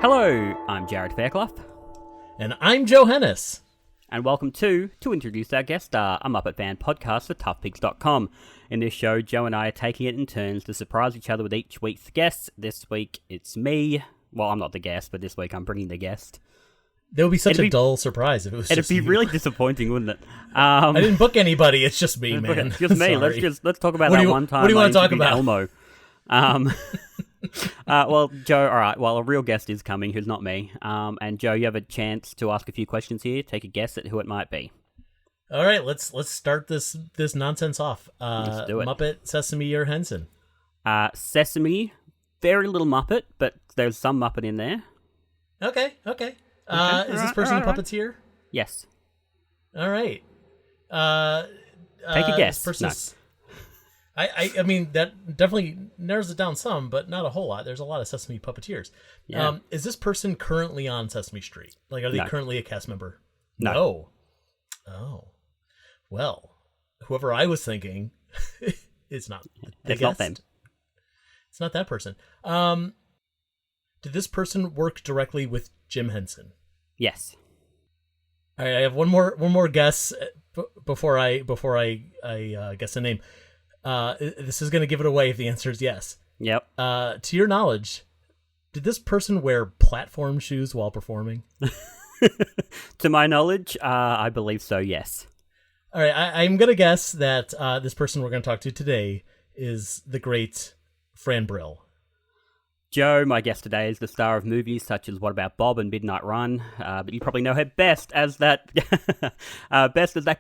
Hello, I'm Jarrod Fairclough. And I'm Joe Hennis. And welcome to Introduce Our Guest Star, a Muppet fan podcast for toughpigs.com. In this show, Joe and I are taking it in turns to surprise each other with each week's guests. This week, it's me. Well, I'm not the guest, but this week I'm bringing the guest. There would be such a dull surprise if it was just It'd be you. really disappointing, wouldn't it? I didn't book anybody. It's just me, man. It's just me. Let's talk about that one time. What do you want to talk about? Elmo. Well, Joe, all right. Well, a real guest is coming who's not me. And Joe, you have a chance to ask a few questions here. Take a guess at who it might be. All right, let's start this nonsense off. Let's do it. Muppet, Sesame, or Henson? Sesame, very little Muppet, but there's some Muppet in there. Okay. Is this person a puppeteer? Yes. All right. Take a guess. No. I mean, that definitely narrows it down some, but not a whole lot. There's a lot of Sesame puppeteers. Yeah. Is this person currently on Sesame Street? Like, are they currently a cast member? No. Oh. Well, whoever I was thinking is not. It's not them. It's not that person. Did this person work directly with Jim Henson? Yes. All right, I have one more guess before I guess the name. This is going to give it away if the answer is yes. Yep. To your knowledge, did this person wear platform shoes while performing? To my knowledge, I believe so, yes. All right, I'm going to guess that this person we're going to talk to today is the great Fran Brill. Joe, my guest today, is the star of movies such as What About Bob and Midnight Run, but you probably know her best as that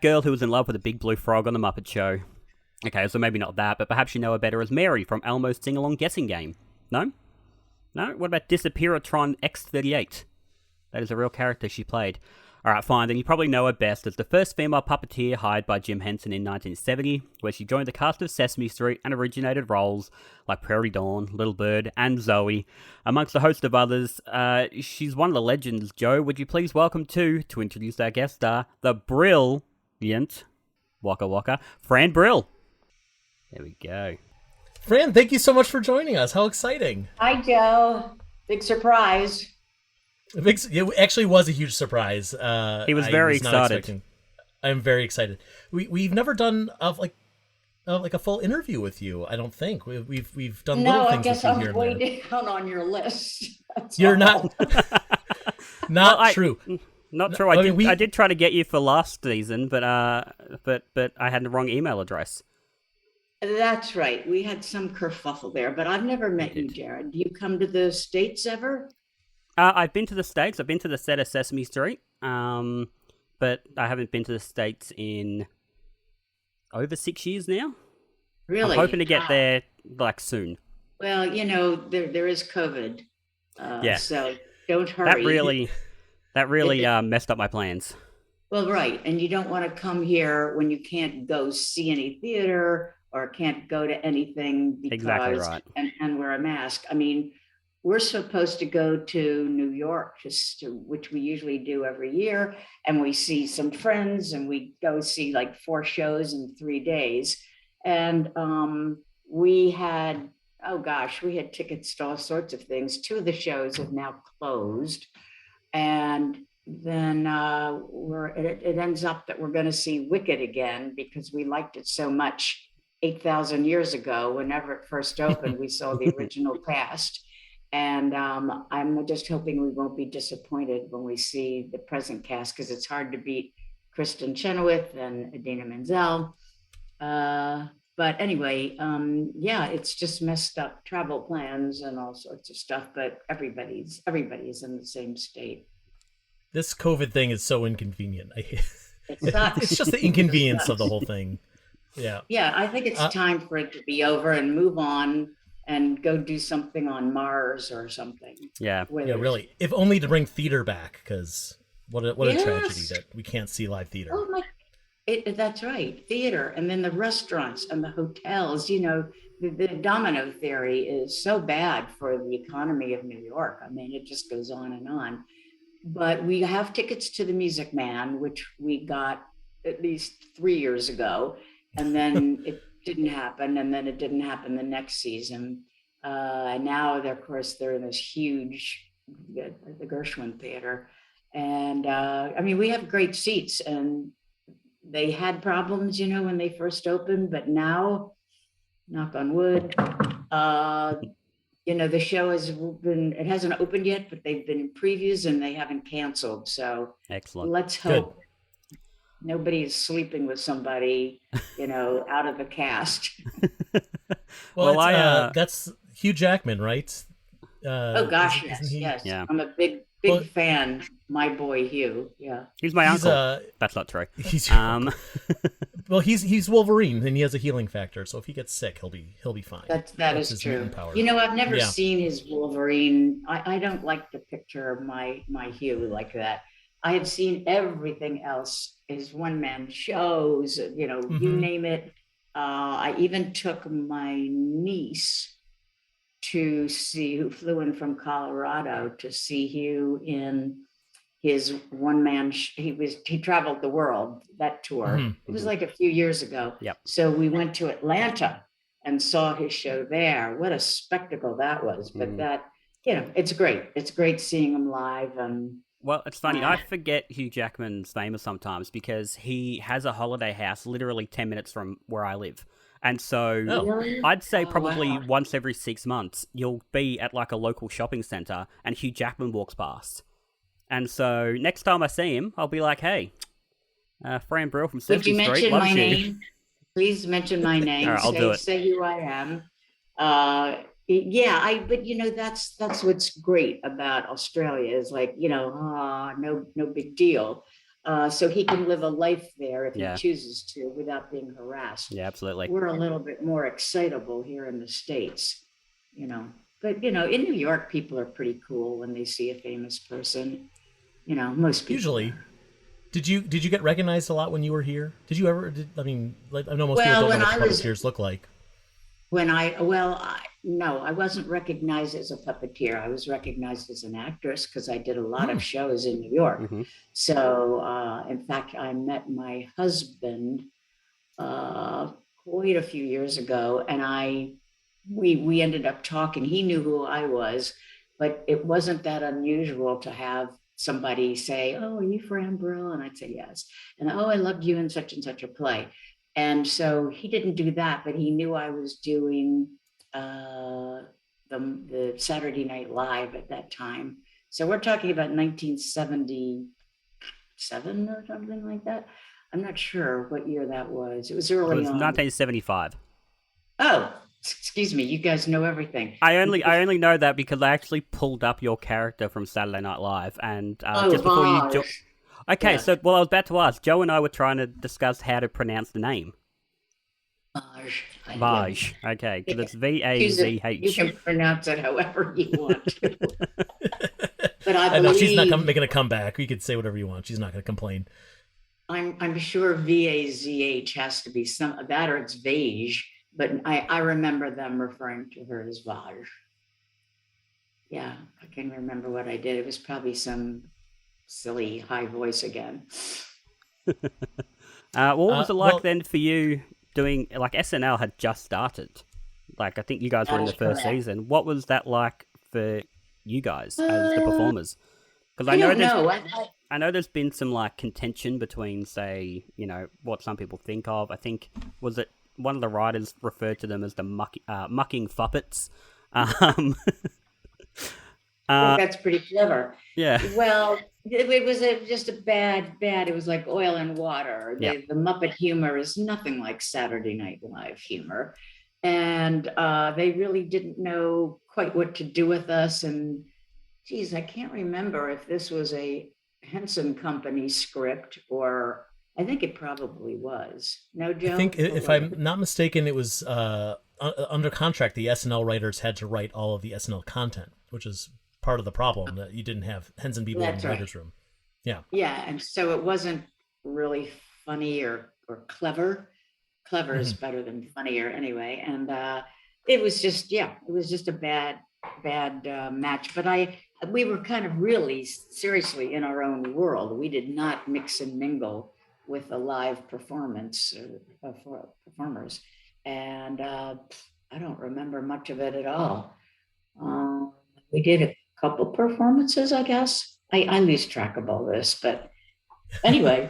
girl who was in love with a big blue frog on the Muppet Show. Okay, so maybe not that, but perhaps you know her better as Mary from Elmo's Sing-Along Guessing Game. No? No? What about Disappearatron X38? That is a real character she played. Alright, fine, then you probably know her best as the first female puppeteer hired by Jim Henson in 1970, where she joined the cast of Sesame Street and originated roles like Prairie Dawn, Little Bird, and Zoe, amongst a host of others. She's one of the legends. Joe, would you please welcome to introduce our guest star, the brilliant, Waka Waka, Fran Brill. There we go. Fran, thank you so much for joining us. How exciting. Hi, Joe. Big surprise. It actually was a huge surprise. He was very excited. I'm very excited. We've never done like a full interview with you. I don't think we've done little things with you here and there. No, I guess I'm way down on your list. You're not. True. Not true. I did try to get you for last season, but I had the wrong email address. That's right. We had some kerfuffle there, but I've never met you, Jarrod. Do you come to the States ever? I've been to the States. I've been to the set of Sesame Street, but I haven't been to the States in over 6 years now. Really? I'm hoping to get there soon. Well, there is COVID. Yeah. So don't hurry. That really messed up my plans. Well, right. And you don't want to come here when you can't go see any theater or can't go to anything because exactly right. and wear a mask. I mean, we're supposed to go to New York, which we usually do every year, and we see some friends, and we go see like 4 shows in 3 days. And we had tickets to all sorts of things. 2 of the shows have now closed, and then it ends up that we're going to see Wicked again because we liked it so much 8,000 years ago. Whenever it first opened, we saw the original cast. And I'm just hoping we won't be disappointed when we see the present cast, because it's hard to beat Kristen Chenoweth and Idina Menzel. But anyway, it's just messed up travel plans and all sorts of stuff. But everybody's in the same state. This COVID thing is so inconvenient. It's just the inconvenience of the whole thing. Yeah. Yeah, I think it's time for it to be over and move on and go do something on Mars or something. Yeah. Yeah, really. If only to bring theater back, because what a tragedy that we can't see live theater. Oh my! That's right, theater, and then the restaurants and the hotels. The domino theory is so bad for the economy of New York. I mean, it just goes on and on. But we have tickets to the Music Man, which we got at least 3 years ago, and then it didn't happen, and then it didn't happen the next season. And now, of course, they're in this huge the Gershwin Theater. And I mean, we have great seats, and they had problems, when they first opened, but now, knock on wood, the show it hasn't opened yet, but they've been previews and they haven't canceled. So Excellent. let's hope nobody is sleeping with somebody, out of the cast. Well, that's Hugh Jackman, right? Oh gosh, yes. Yeah. I'm a big fan. My boy Hugh. Yeah. He's my uncle. That's not true. Well, he's Wolverine, and he has a healing factor. So if he gets sick, he'll be fine. That is true. I've never seen his Wolverine. I don't like to picture my Hugh like that. I have seen everything else. His one-man shows. You name it. I even took my niece to see, who flew in from Colorado to see Hugh in his one-man. He traveled the world, that tour. Mm-hmm. It was like a few years ago. Yep. So we went to Atlanta and saw his show there. What a spectacle that was. But that, it's great. It's great seeing him live. Well, it's funny. I forget Hugh Jackman's famous sometimes because he has a holiday house literally 10 minutes from where I live. And so I'd say probably once every 6 months, you'll be at like a local shopping center and Hugh Jackman walks past. And so next time I see him, I'll be like, hey, Fran Brill from Sesame Street mention loves my you. name? Please mention my name. All right, I'll do it. Say who I am. But that's what's great about Australia is like, no big deal. So he can live a life there if he chooses to without being harassed. Yeah, absolutely. We're a little bit more excitable here in the States, But, in New York, people are pretty cool when they see a famous person. Most people. Usually. Did you get recognized a lot when you were here? Did you ever? I know most people don't know what puppeteers look like. No, I wasn't recognized as a puppeteer. I was recognized as an actress because I did a lot of shows in New York. Mm-hmm. So, in fact, I met my husband quite a few years ago, and we ended up talking. He knew who I was, but it wasn't that unusual to have somebody say, "Oh, are you Fran Brill?" And I'd say yes. And, "Oh, I loved you in such and such a play." And so he didn't do that, but he knew I was doing the Saturday Night Live at that time. So we're talking about 1977 or something like that. I'm not sure what year that was. It was early on. 1975. Oh, excuse me. You guys know everything. I only know that because I actually pulled up your character from Saturday Night Live, and just before you. Okay, so I was about to ask. Joe and I were trying to discuss how to pronounce the name. Vaj. Okay, because it's Vazh. You can pronounce it however you want. But I believe she's not making a comeback. You could say whatever you want. She's not going to complain. I'm sure Vazh has to be some that, or it's Vage. But I remember them referring to her as Vaj. Yeah, I can remember what I did. It was probably some silly high voice again. What was it like then for you doing, like, SNL had just started? Like, I think you guys were in the first season. What was that like for you guys as the performers? Because I know there's been some like contention between, say, what some people think of. I think, was it one of the writers referred to them as the mucking Fuppets? That's pretty clever. Yeah. Well, it was just a bad. It was like oil and water. The Muppet humor is nothing like Saturday Night Live humor. And they really didn't know quite what to do with us. And geez, I can't remember if this was a Henson Company script or I think it probably was. No, Joe? I think if I'm not mistaken, it was under contract. The SNL writers had to write all of the SNL content, which is part of the problem that you didn't have Henson people in the writer's room. Yeah. Yeah, and so it wasn't really funny or clever. Clever is better than funnier anyway. And it was just a bad match. But we were kind of really seriously in our own world. We did not mix and mingle with a live performance for performers. And I don't remember much of it at all. We did a couple performances, I guess. I lose track of all this, but anyway,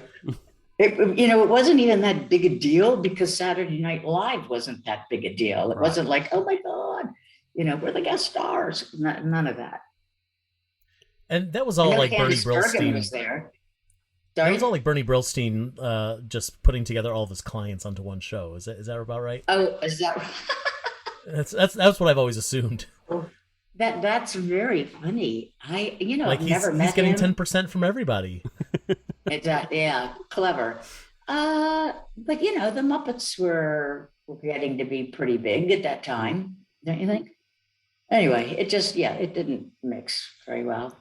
it wasn't even that big a deal because Saturday Night Live wasn't that big a deal. It wasn't like, oh my God, we're the guest stars. None of that. And that was all like Bernie Brillstein was there. That was all like Bernie Brillstein just putting together all of his clients onto one show. Is that about right? Oh, is that? That's what I've always assumed. That's very funny. I've never met him. He's getting 10% from everybody. Yeah, clever. But the Muppets were getting to be pretty big at that time, don't you think? Anyway, it didn't mix very well.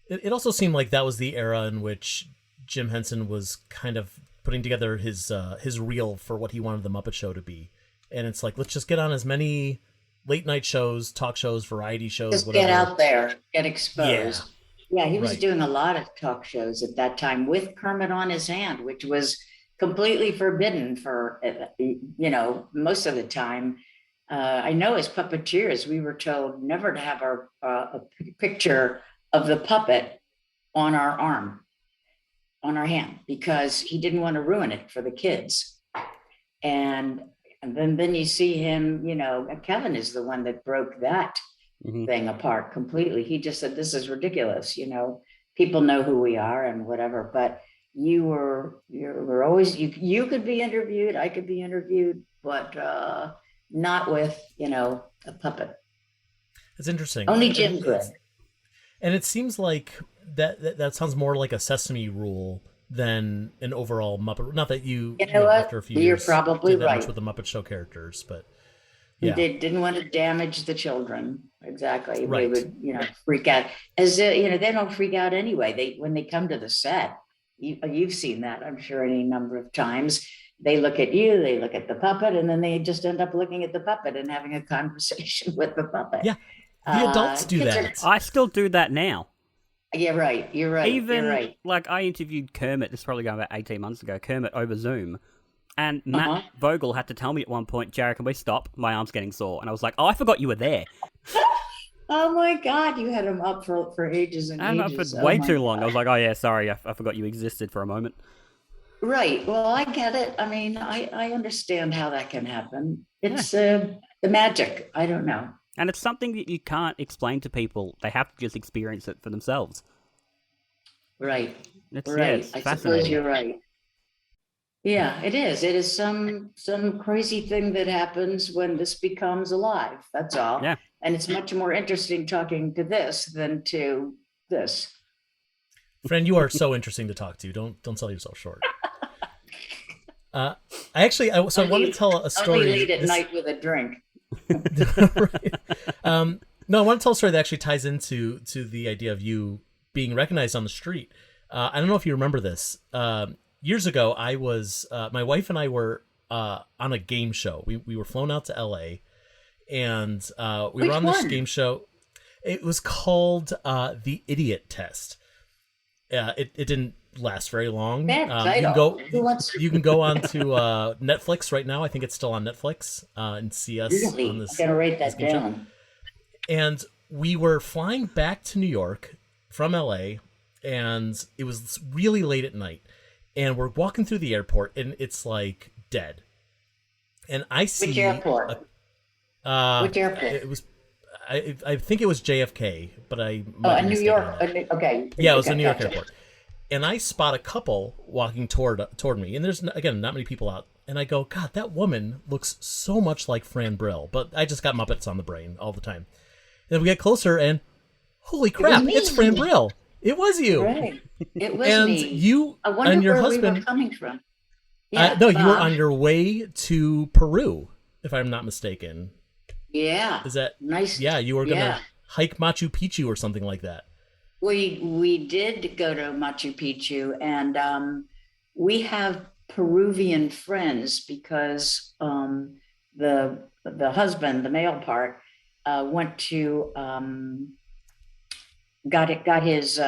It also seemed like that was the era in which Jim Henson was kind of putting together his reel for what he wanted the Muppet Show to be. And it's like, let's just get on as many late night shows, talk shows, variety shows, just whatever. Get out there, get exposed. Yeah, he was doing a lot of talk shows at that time with Kermit on his hand, which was completely forbidden for, most of the time. I know as puppeteers, we were told never to have a picture of the puppet on our arm, on our hand, because he didn't want to ruin it for the kids. And then you see him, Kevin is the one that broke that thing apart completely. He just said, this is ridiculous. People know who we are and whatever, but you were always, you could be interviewed, I could be interviewed, but not with, a puppet. It's interesting. Only Jim could. And it seems like that sounds more like a Sesame rule than an overall Muppet. Not that after a few years, you're probably did that right much with the Muppet Show characters, but yeah. They didn't want to damage the children. Exactly. Right. They would, freak out. They don't freak out anyway. When they come to the set, you've seen that, I'm sure, any number of times. They look at you, they look at the puppet, and then they just end up looking at the puppet and having a conversation with the puppet. Yeah. The adults do that. I still do that now. Yeah, right. You're right. Even, you're right. like, I interviewed Kermit, this is probably going about 18 months ago, Kermit over Zoom. And Matt Vogel had to tell me at one point, Jarrod, can we stop? My arm's getting sore. And I was like, oh, I forgot you were there. Oh my God, you had him up for ages and ages. Up for way too long. I was like, oh yeah, sorry, I forgot you existed for a moment. Right. Well, I get it. I mean, I understand how that can happen. It's the magic. I don't know. And it's something that you can't explain to people. They have to just experience it for themselves. Right. It's I suppose you're right. Yeah, it is. It is some crazy thing that happens when this becomes alive. That's all. Yeah. And it's much more interesting talking to this than to this. Fran, you are so interesting to talk to. Don't sell yourself short. I want to tell a story. Only late at night with a drink. Right. No, I want to tell a story that actually ties into the idea of you being recognized on the street. I don't know if you remember this. Years ago, I was my wife and I were on a game show. We were flown out to LA, and we were on this game show. It was called The Idiot Test. It didn't last very long. You can go on to Netflix right now. I think it's still on Netflix and see us on this. I'm gonna write that down. Show. And we were flying back to New York from LA, and it was really late at night. And we're walking through the airport, and it's like dead. And I see which airport? Which airport? It was. I think it was JFK, but I. New York. Okay. Yeah, it was a New York airport. And I spot a couple walking toward me, and there's again not many people out. And I go, God, that woman looks so much like Fran Brill, but I just got Muppets on the brain all the time. And then we get closer, and holy crap, it's Fran Brill. It was you. Right. It was and me. You I wonder and your where husband we were coming from. Yeah, no, you were on your way to Peru, if I'm not mistaken. Yeah. Is that nice? Yeah, you were gonna hike Machu Picchu or something like that. We did go to Machu Picchu, and we have Peruvian friends because the husband, the male part, went to got his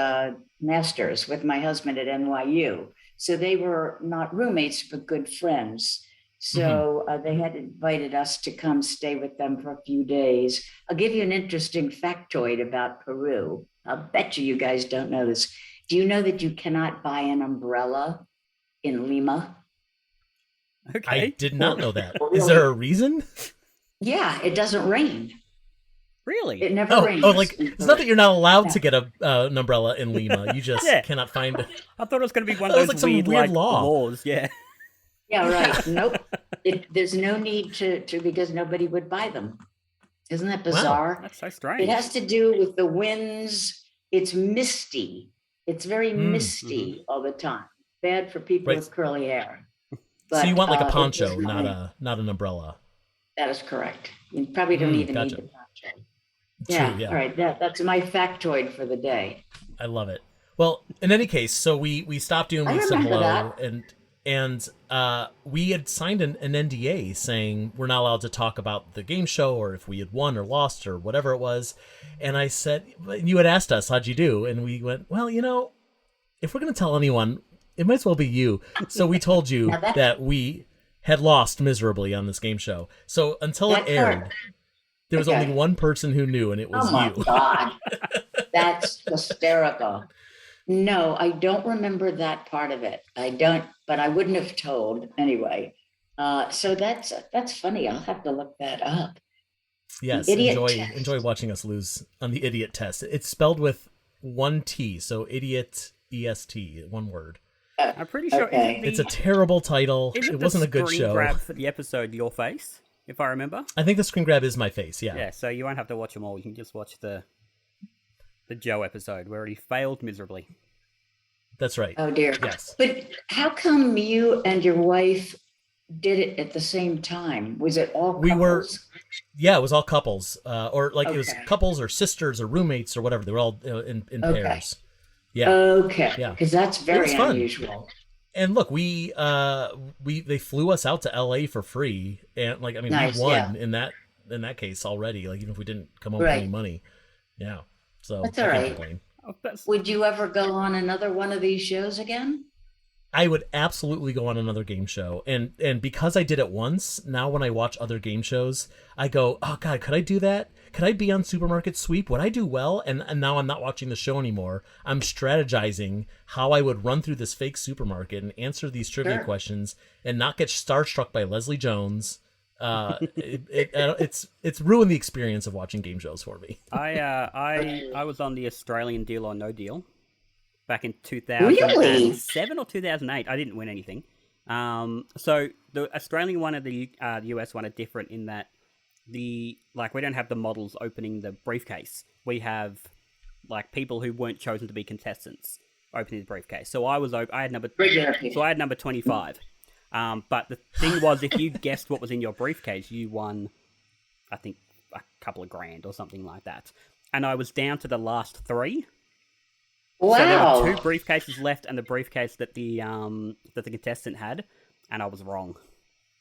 master's with my husband at NYU. So they were not roommates, but good friends. So they had invited us to come stay with them for a few days. I'll give you an interesting factoid about Peru. I'll bet you guys don't know this. Do you know that you cannot buy an umbrella in Lima? Okay. I did not know that. Really? Is there a reason? Yeah, it doesn't rain. Really? It never rains. Oh, like it's not that you're not allowed to get an umbrella in Lima. You just Yeah. cannot find it. I thought it was going to be one of That was those like some weird, weird law. laws. Yeah. Yeah, right. Nope. There's no need to because nobody would buy them. Isn't that bizarre? That's so strange. It has to do with the winds. It's misty. It's very misty all the time. Bad for people with curly hair. So you want like a it poncho, does not an umbrella. That is correct. You probably don't even need gotcha. the poncho. Yeah. All right. That's my factoid for the day. I love it. Well, in any case, so we stopped you and we said remember hello, that. and we had signed an NDA saying we're not allowed to talk about the game show or if we had won or lost or whatever it was. And I said, you had asked us, how'd you do? And we went, well, if we're going to tell anyone, it might as well be you. So we told you that we had lost miserably on this game show. So until it aired, there was only one person who knew, and it was you. Oh my God. That's hysterical. No, I don't remember that part of it. I don't, but I wouldn't have told anyway. So that's funny. I'll have to look that up. Yes, enjoy watching us lose on the idiot test. It's spelled with one T, so idiot EST, one word. I'm pretty sure it's a terrible title. It wasn't a good show. Screen grab for the episode your face, if I remember. I think the screen grab is my face. Yeah. Yeah. So you won't have to watch them all. You can just watch the Joe episode where he failed miserably. That's right. Oh dear. Yes. But how come you and your wife did it at the same time? Was it all couples? It was all couples, or like it was couples or sisters or roommates or whatever. They were all in pairs. Yeah. Okay. Yeah. Because that's very unusual. And look, they flew us out to LA for free, and we won in that case already. Like even if we didn't come home with any money, yeah. So that's all right. Would you ever go on another one of these shows again? I would absolutely go on another game show, and because I did it once, now when I watch other game shows, I go, oh God, could I do that? Could I be on Supermarket Sweep? Would I do well? And now I'm not watching the show anymore. I'm strategizing how I would run through this fake supermarket and answer these trivia questions and not get starstruck by Leslie Jones. It's ruined the experience of watching game shows for me. I was on the Australian Deal or No Deal back in 2007 or 2008. I didn't win anything. So the Australian one and the US one are different in that we don't have the models opening the briefcase. We have people who weren't chosen to be contestants opening the briefcase. So I had number 25. But the thing was, if you guessed what was in your briefcase, you won, I think, a couple of grand or something like that. And I was down to the last 3. Wow. So there were 2 briefcases left, and the briefcase that the contestant had, and I was wrong,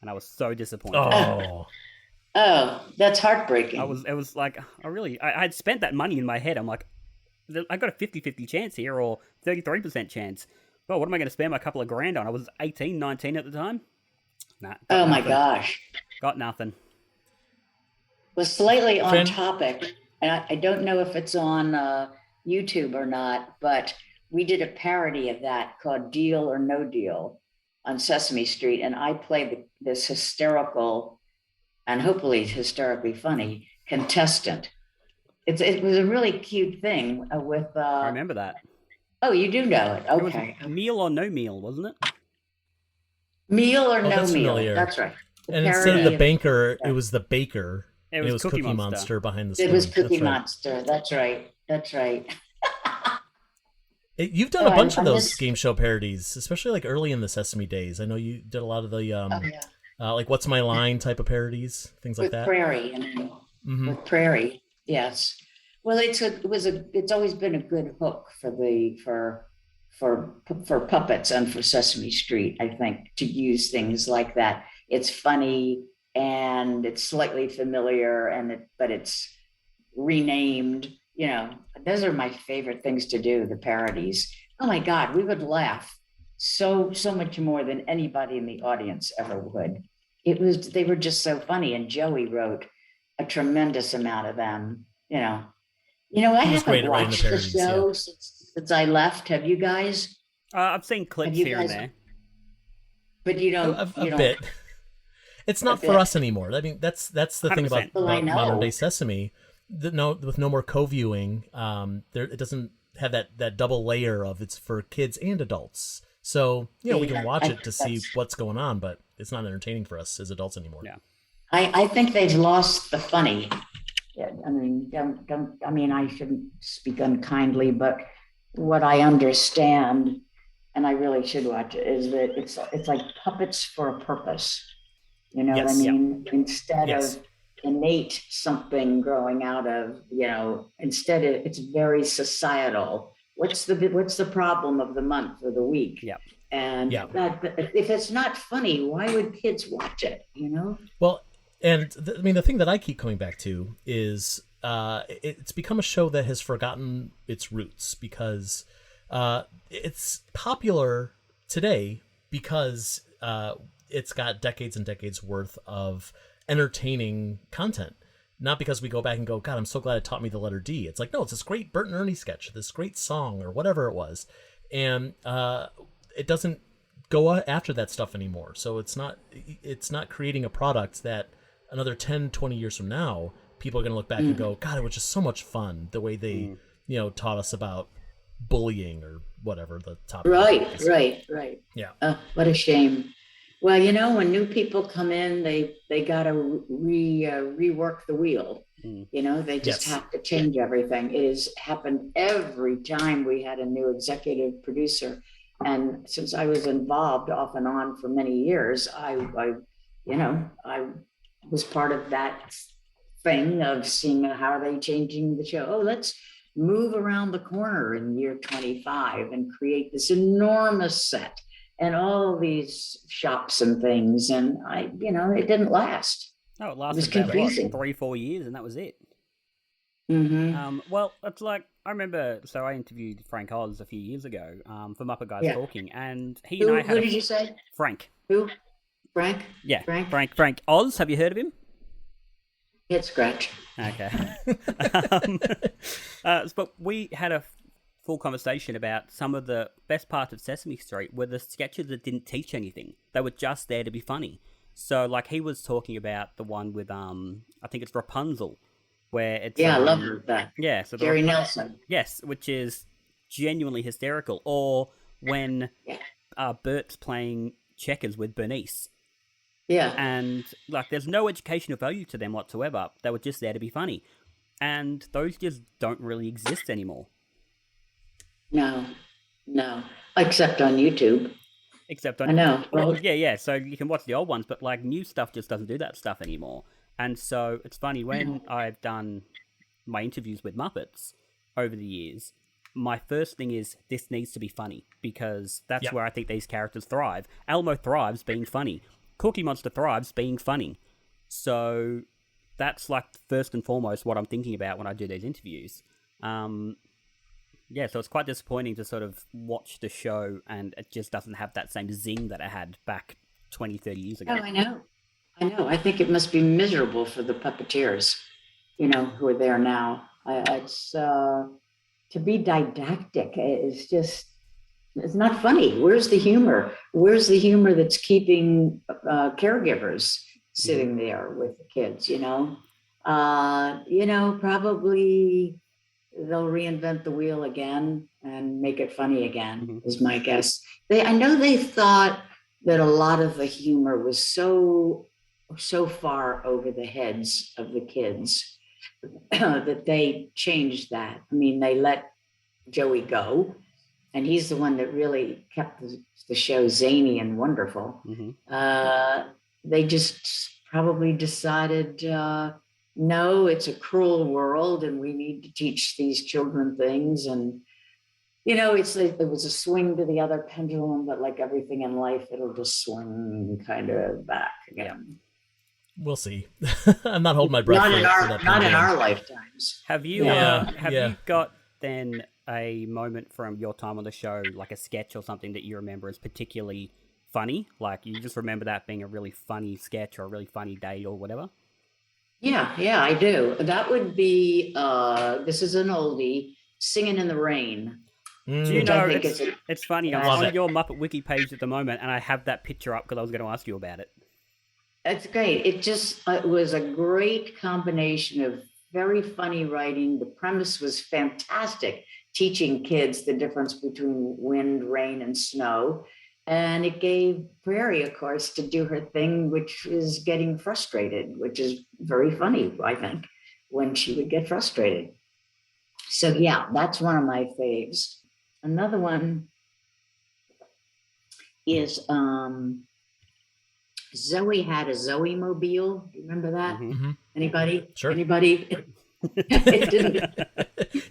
and I was so disappointed. Oh, that's heartbreaking. It was like I had spent that money in my head. I'm like, I got a 50-50 chance here, or 33% chance. Well, what am I going to spend my couple of grand on? I was 18, 19 at the time. Nah. Oh my gosh. Got nothing. Well, slightly on topic, and I don't know if it's on YouTube or not, but we did a parody of that called Deal or No Deal on Sesame Street, and I played this hysterical and hopefully hysterically funny contestant. It was a really cute thing with... I remember that. Oh, you do know it. Okay. It was Meal or No Meal, wasn't it? Meal or No Meal. Familiar. That's right. And instead of the banker, it was the baker. It was Cookie Monster behind the screen. It was Cookie Monster. That's right. That's right. You've done a bunch of those game show parodies, especially early in the Sesame days. I know you did a lot of the What's My Line type of parodies, things like that. Prairie, with Prairie, yes. Well, it's always been a good hook for puppets and for Sesame Street, I think, to use things like that. It's funny and it's slightly familiar, but it's renamed. Those are my favorite things to do, the parodies. Oh my God, we would laugh so much more than anybody in the audience ever would. they were just so funny. And Joey wrote a tremendous amount of them, I He was great haven't at writing the watched the parodies, yeah. show since I left. Have you guys? I've seen Have clips you here and guys? there. But you don't. A You don't. bit. It's not for us anymore. I mean, that's the thing about, 100%. Well, I know. modern day Sesame. With no more co-viewing, it doesn't have that double layer of it's for kids and adults. So we can watch it to see what's going on, but it's not entertaining for us as adults anymore. Yeah. I think they've lost the funny. Yeah, I mean, don't. I mean, I shouldn't speak unkindly, but what I understand, and I really should watch it, is that it's like puppets for a purpose. You know what I Yes. mean? Instead Yes. of innate something growing out of, instead it's very societal. What's the problem of the month or the week? Yeah. And Yeah. if it's not funny, why would kids watch it? Well, and the thing that I keep coming back to is it's become a show that has forgotten its roots, because it's popular today because it's got decades and decades worth of entertaining content. Not because we go back and go, God, I'm so glad it taught me the letter D. It's like, no, it's this great Bert and Ernie sketch, this great song, or whatever it was. And it doesn't go after that stuff anymore. So it's not creating a product that another 10, 20 years from now, people are going to look back and go, God, it was just so much fun the way they, taught us about bullying or whatever the topic is. Right. Yeah. What a shame. Well, when new people come in, they got to rework the wheel. They just have to change everything. It has happened every time we had a new executive producer. And since I was involved off and on for many years, I was part of that thing of seeing how are they changing the show. Oh, let's move around the corner in year 25 and create this enormous set and all these shops and things. And it didn't last. No, it It lasted was about confusing. 3-4 years, and that was it. Mm-hmm. Well, it's like, I remember, so I interviewed Frank Oz a few years ago for Muppet Guys Yeah. Talking, and he and I had Who did you say? Frank. Who? Frank? Yeah, Frank? Frank Oz. Have you heard of him? Head scratch. Okay. But we had a full conversation about some of the best parts of Sesame Street were the sketches that didn't teach anything. They were just there to be funny. So, like, he was talking about the one with, I think it's Rapunzel, where it's... Yeah, I love that. Yeah. So Jerry Nelson. Yes, which is genuinely hysterical. Or when Bert's playing checkers with Bernice. Yeah. And, like, there's no educational value to them whatsoever. They were just there to be funny. And those just don't really exist anymore. No. Except on YouTube. Except on... I know. Well, yeah. So you can watch the old ones, but, like, new stuff just doesn't do that stuff anymore. And so it's funny, when I've done my interviews with Muppets over the years, my first thing is, this needs to be funny, because that's where I think these characters thrive. Elmo thrives being funny. Cookie Monster thrives being funny. So that's, like, first and foremost what I'm thinking about when I do these interviews. So it's quite disappointing to sort of watch the show and it just doesn't have that same zing that it had back 20, 30 years ago. Oh, I know. I think it must be miserable for the puppeteers, who are there now. It's to be didactic is just, it's not funny. Where's the humor? Where's the humor that's keeping caregivers sitting there with the kids, probably they'll reinvent the wheel again and make it funny again, is my guess. I know they thought that a lot of the humor was so far over the heads of the kids that they changed that. I mean, they let Joey go, and he's the one that really kept the show zany and wonderful. They just probably decided, no, it's a cruel world and we need to teach these children things. And, it's like there was a swing to the other pendulum, but like everything in life, it'll just swing kind of back again. We'll see. I'm not holding my breath. Not in our lifetimes. Have you you got then a moment from your time on the show, like a sketch or something that you remember as particularly funny? Like, you just remember that being a really funny sketch or a really funny date or whatever? Yeah, I do. That would be, this is an oldie, Singing in the Rain, Do you Mm, which I know, think is a it's funny, I'm love on it. your Muppet Wiki page at the moment, and I have that picture up because I was going to ask you about it. That's great. It was a great combination of very funny writing. The premise was fantastic, teaching kids the difference between wind, rain, and snow. And it gave Prairie, of course, to do her thing, which is getting frustrated, which is very funny, I think, when she would get frustrated. So yeah, that's one of my faves. Another one is Zoe had a Zoe mobile. Do you remember that? Hmm. hmm Anybody? Sure. Anybody? It didn't.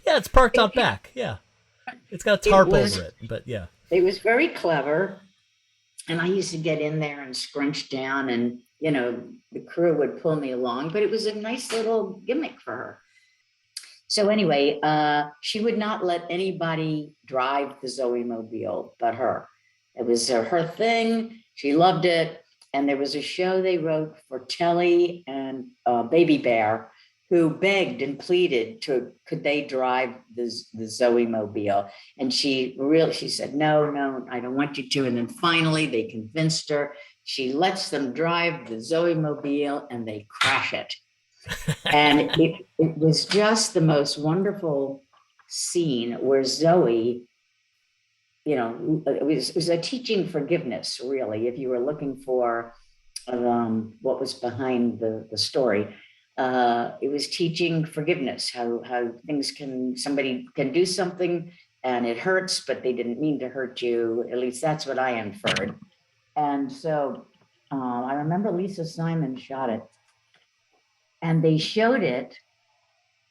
Yeah, it's parked out back. Yeah. It's got a It tarp was. over it, but yeah. It was very clever, and I used to get in there and scrunch down, and the crew would pull me along. But it was a nice little gimmick for her. So anyway, she would not let anybody drive the Zoe mobile but her. It was her thing. She loved it. And there was a show they wrote for Telly and Baby Bear, who begged and pleaded could they drive the Zoe mobile. And she said, no, I don't want you to. And then finally they convinced her. She lets them drive the Zoe mobile and they crash it. And it was just the most wonderful scene where Zoe, it was a teaching forgiveness, really, if you were looking for what was behind the story. It was teaching forgiveness, how somebody can do something and it hurts, but they didn't mean to hurt you. At least that's what I inferred. And so I remember Lisa Simon shot it, and they showed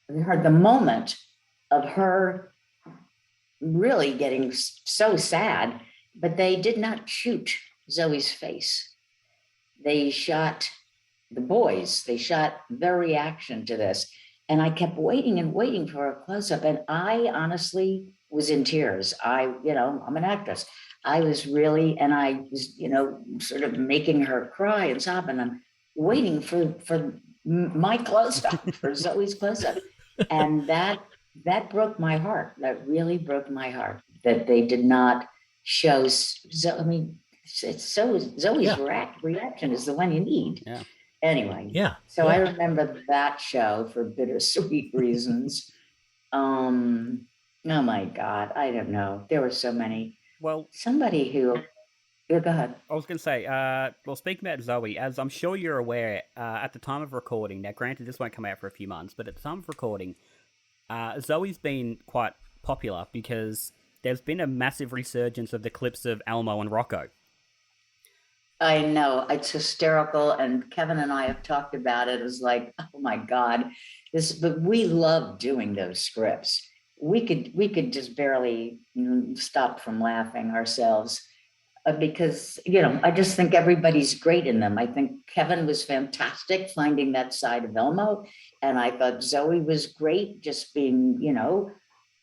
the moment of her really getting so sad, but they did not shoot Zoe's face. They shot the boys, they shot their reaction to this. And I kept waiting and waiting for a close up. And I honestly was in tears. I'm an actress. I was really, and I was, sort of making her cry and sob. And I'm waiting for my close up, for Zoe's close up. And that broke my heart. That really broke my heart that they did not show. I mean, it's so Zoe's reaction is the one you need. Yeah. Anyway, Yeah. so yeah. I remember that show for bittersweet reasons. Oh my God, I don't know. There were so many. Well, Somebody who, go ahead. I was going to say, well, speaking about Zoe, as I'm sure you're aware, at the time of recording, now granted this won't come out for a few months, but at the time of recording, Zoe's been quite popular because there's been a massive resurgence of the clips of Elmo and Rocco. I know, it's hysterical, and Kevin and I have talked about it. It was like, oh my God, but we love doing those scripts. We could just barely stop from laughing ourselves because, I just think everybody's great in them. I think Kevin was fantastic finding that side of Elmo, and I thought Zoe was great just being,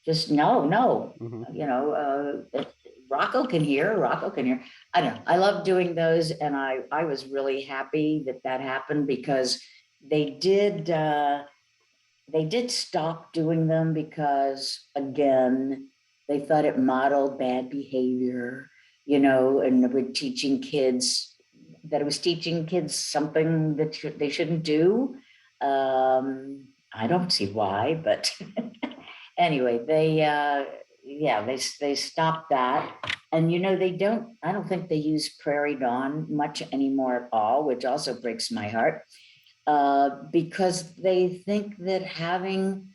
just no, Mm-hmm. Rocco can hear. I don't know. I love doing those. And I was really happy that happened because they did stop doing them because, again, they thought it modeled bad behavior, and with teaching kids it was teaching kids something that they shouldn't do. I don't see why, but anyway, they stopped that. And I don't think they use Prairie Dawn much anymore at all, which also breaks my heart, because they think that having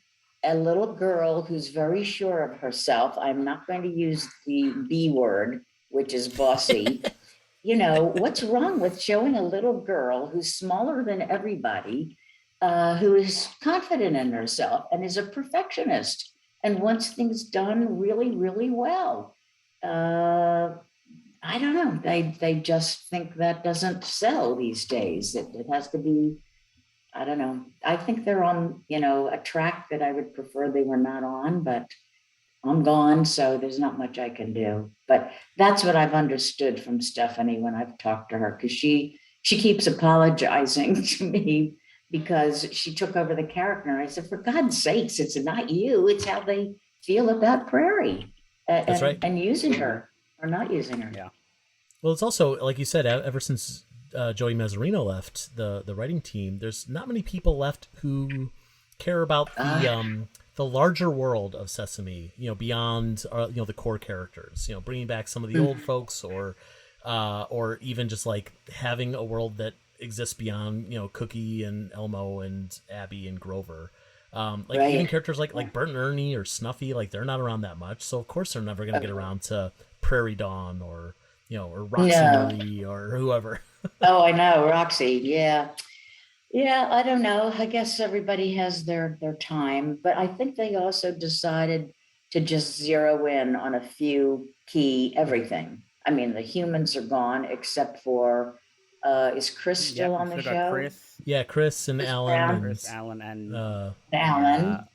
a little girl who's very sure of herself, I'm not going to use the B word, which is bossy. What's wrong with showing a little girl who's smaller than everybody, who is confident in herself and is a perfectionist and wants things done really, really well? I don't know. They just think that doesn't sell these days. It has to be, I don't know. I think they're on, a track that I would prefer they were not on, but I'm gone, so there's not much I can do. But that's what I've understood from Stephanie when I've talked to her, because she keeps apologizing to me because she took over the character. And I said, for God's sakes, it's not you, it's how they feel about Prairie, That's right. and using her or not using her. Yeah. Well, it's also, like you said, ever since Joey Mazzarino left the writing team, there's not many people left who care about the larger world of Sesame, beyond the core characters, bringing back some of the old folks, or even just like having a world that exists beyond Cookie and Elmo and Abby and Grover. Even characters like Bert and Ernie or Snuffy, like they're not around that much, so of course they're never going to get around to Prairie Dawn or Roxy Marie or whoever. Oh, I know, Roxy. Yeah. Yeah, I don't know. I guess everybody has their time, but I think they also decided to just zero in on a few key everything. I mean, the humans are gone except for is Chris still on the show? Chris. Yeah, Chris and Chris Alan. Brown. And, Chris, Alan, and Alan.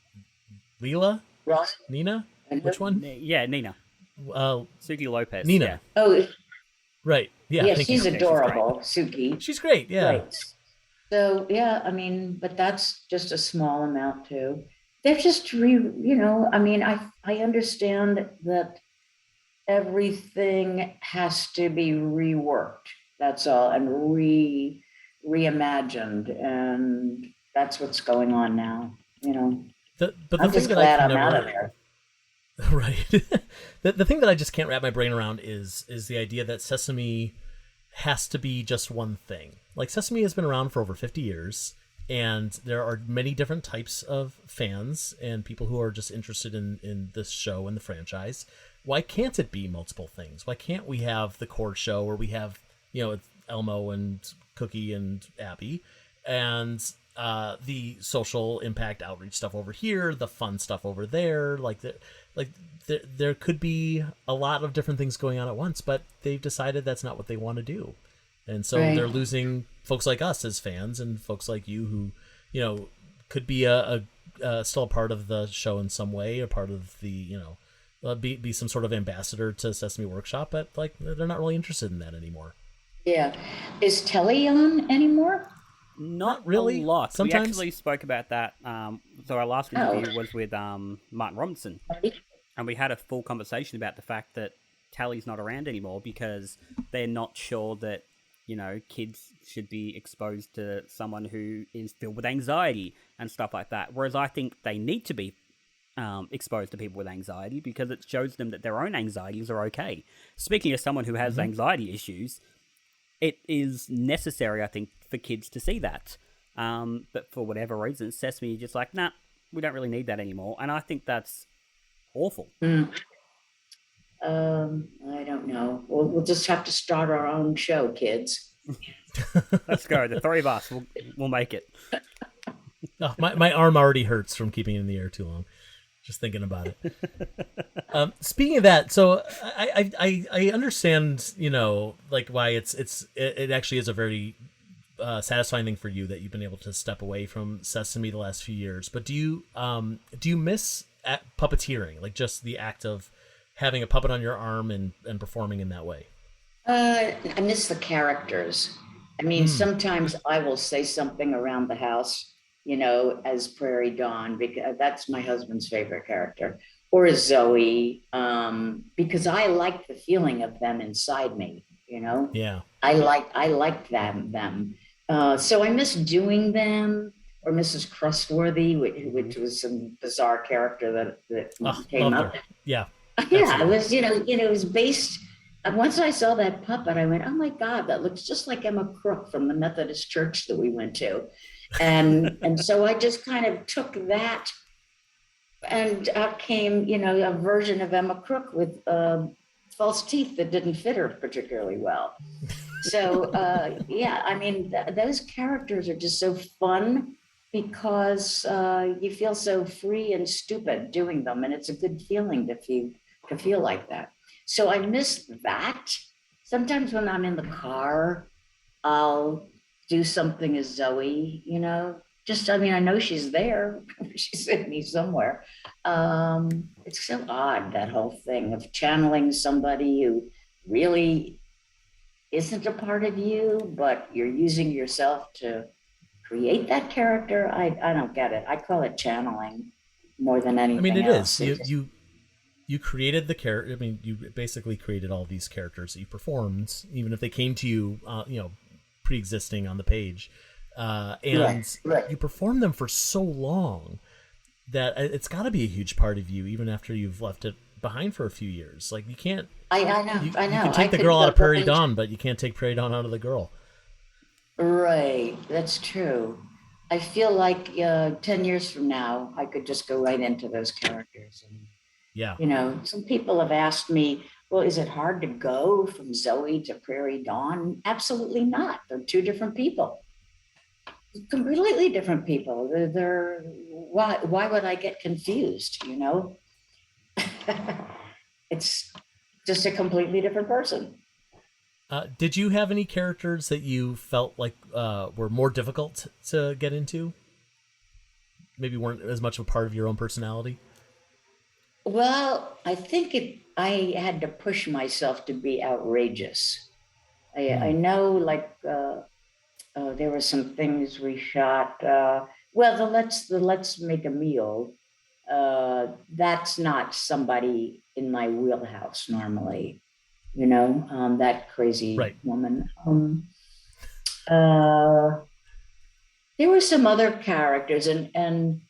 Leela? Ross. Nina? Which one? Nina. Suki Lopez. Nina. Yeah. Oh, Right. Yeah. yeah, she's adorable, Suki. She's great. Yeah. Right. So yeah, I mean, but that's just a small amount too. They're just I mean, I understand that everything has to be reworked. That's all, and reimagined, and that's what's going on now. But the I'm thing just that glad I can I'm out of never, there. right. The thing that I just can't wrap my brain around is the idea that Sesame has to be just one thing. Like, Sesame has been around for over 50 years, and there are many different types of fans and people who are just interested in this show and the franchise. Why can't it be multiple things? Why can't we have the core show where we have, it's Elmo and Cookie and Abby, and the social impact outreach stuff over here, the fun stuff over there? There could be a lot of different things going on at once, but they've decided that's not what they want to do. And so they're losing folks like us as fans and folks like you who, could be still a part of the show in some way, or part of the, be some sort of ambassador to Sesame Workshop, but they're not really interested in that anymore. Yeah. Is Telly on anymore? Not really. A lot. Sometimes. We actually spoke about that. So our last interview was with Martin Robinson, and we had a full conversation about the fact that Tally's not around anymore because they're not sure that kids should be exposed to someone who is filled with anxiety and stuff like that. Whereas I think they need to be exposed to people with anxiety because it shows them that their own anxieties are okay. Speaking as someone who has anxiety issues, it is necessary, I think, for kids to see that. But for whatever reason, Sesame is just like, nah, we don't really need that anymore. And I think that's awful. I don't know. We'll just have to start our own show, kids. Let's go. The three of us, we'll make it. Oh, my arm already hurts from keeping it in the air too long. Just thinking about it. Speaking of that, so I understand, why it actually is a very satisfying thing for you that you've been able to step away from Sesame the last few years. But do you miss puppeteering, like just the act of having a puppet on your arm and performing in that way? I miss the characters. I mean, sometimes I will say something around the house, as Prairie Dawn, because that's my husband's favorite character, or as Zoe, because I like the feeling of them inside me, Yeah. I like them. So I miss doing them, or Mrs. Crustworthy, which was some bizarre character that came up. Yeah. Yeah, it was, it was based. Once I saw that puppet, I went, oh my God, that looks just like Emma Crook from the Methodist church that we went to. And so I just kind of took that, and out came, a version of Emma Crook with false teeth that didn't fit her particularly well. So, yeah, I mean, those characters are just so fun because you feel so free and stupid doing them. And it's a good feeling to feel like that. So I miss that. Sometimes when I'm in the car, I'll do something as Zoe, just, I mean, I know she's there. She's with me somewhere. It's so odd, that whole thing of channeling somebody who really isn't a part of you, but you're using yourself to create that character. I don't get it. I call it channeling more than I mean, anything it else. is. You created the character. I mean, you basically created all these characters that you performed, even if they came to you, pre-existing on the page, and Right. you performed them for so long that it's got to be a huge part of you, even after you've left it behind for a few years. Like you can't. I know. You I know. can take the girl out of Prairie Dawn, but you can't take Prairie Dawn out of the girl. Right. That's true. I feel like 10 years from now, I could just go right into those characters. And, Yeah. some people have asked me, well, is it hard to go from Zoe to Prairie Dawn? Absolutely not. They're two different people. Completely different people. Why would I get confused? It's just a completely different person. Did you have any characters that you felt like were more difficult to get into? Maybe weren't as much of a part of your own personality? Well, I think I had to push myself to be outrageous. I know, like, there were some things we shot. Well, the let's make a meal. That's not somebody in my wheelhouse normally. That crazy Right. woman. There were some other characters, and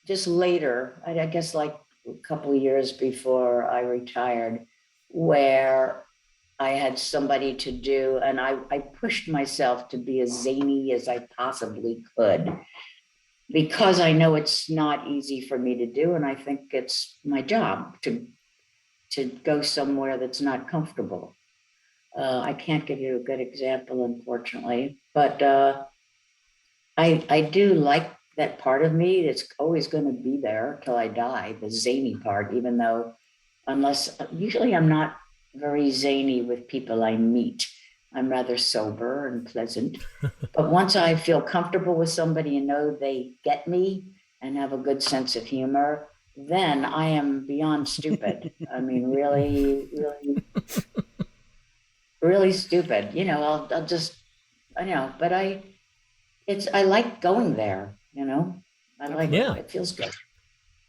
just later, I guess, like a couple of years before I retired, where I had somebody to do, and I pushed myself to be as zany as I possibly could, because I know it's not easy for me to do, and I think it's my job to go somewhere that's not comfortable. I can't give you a good example, unfortunately, but I do like that part of me. It's always going to be there till I die, the zany part, even though, usually I'm not very zany with people I meet. I'm rather sober and pleasant. But once I feel comfortable with somebody and know they get me and have a good sense of humor, then I am beyond stupid. I mean, really, really, really stupid. I'll just, but I like going there, I like Yeah. it. It feels good.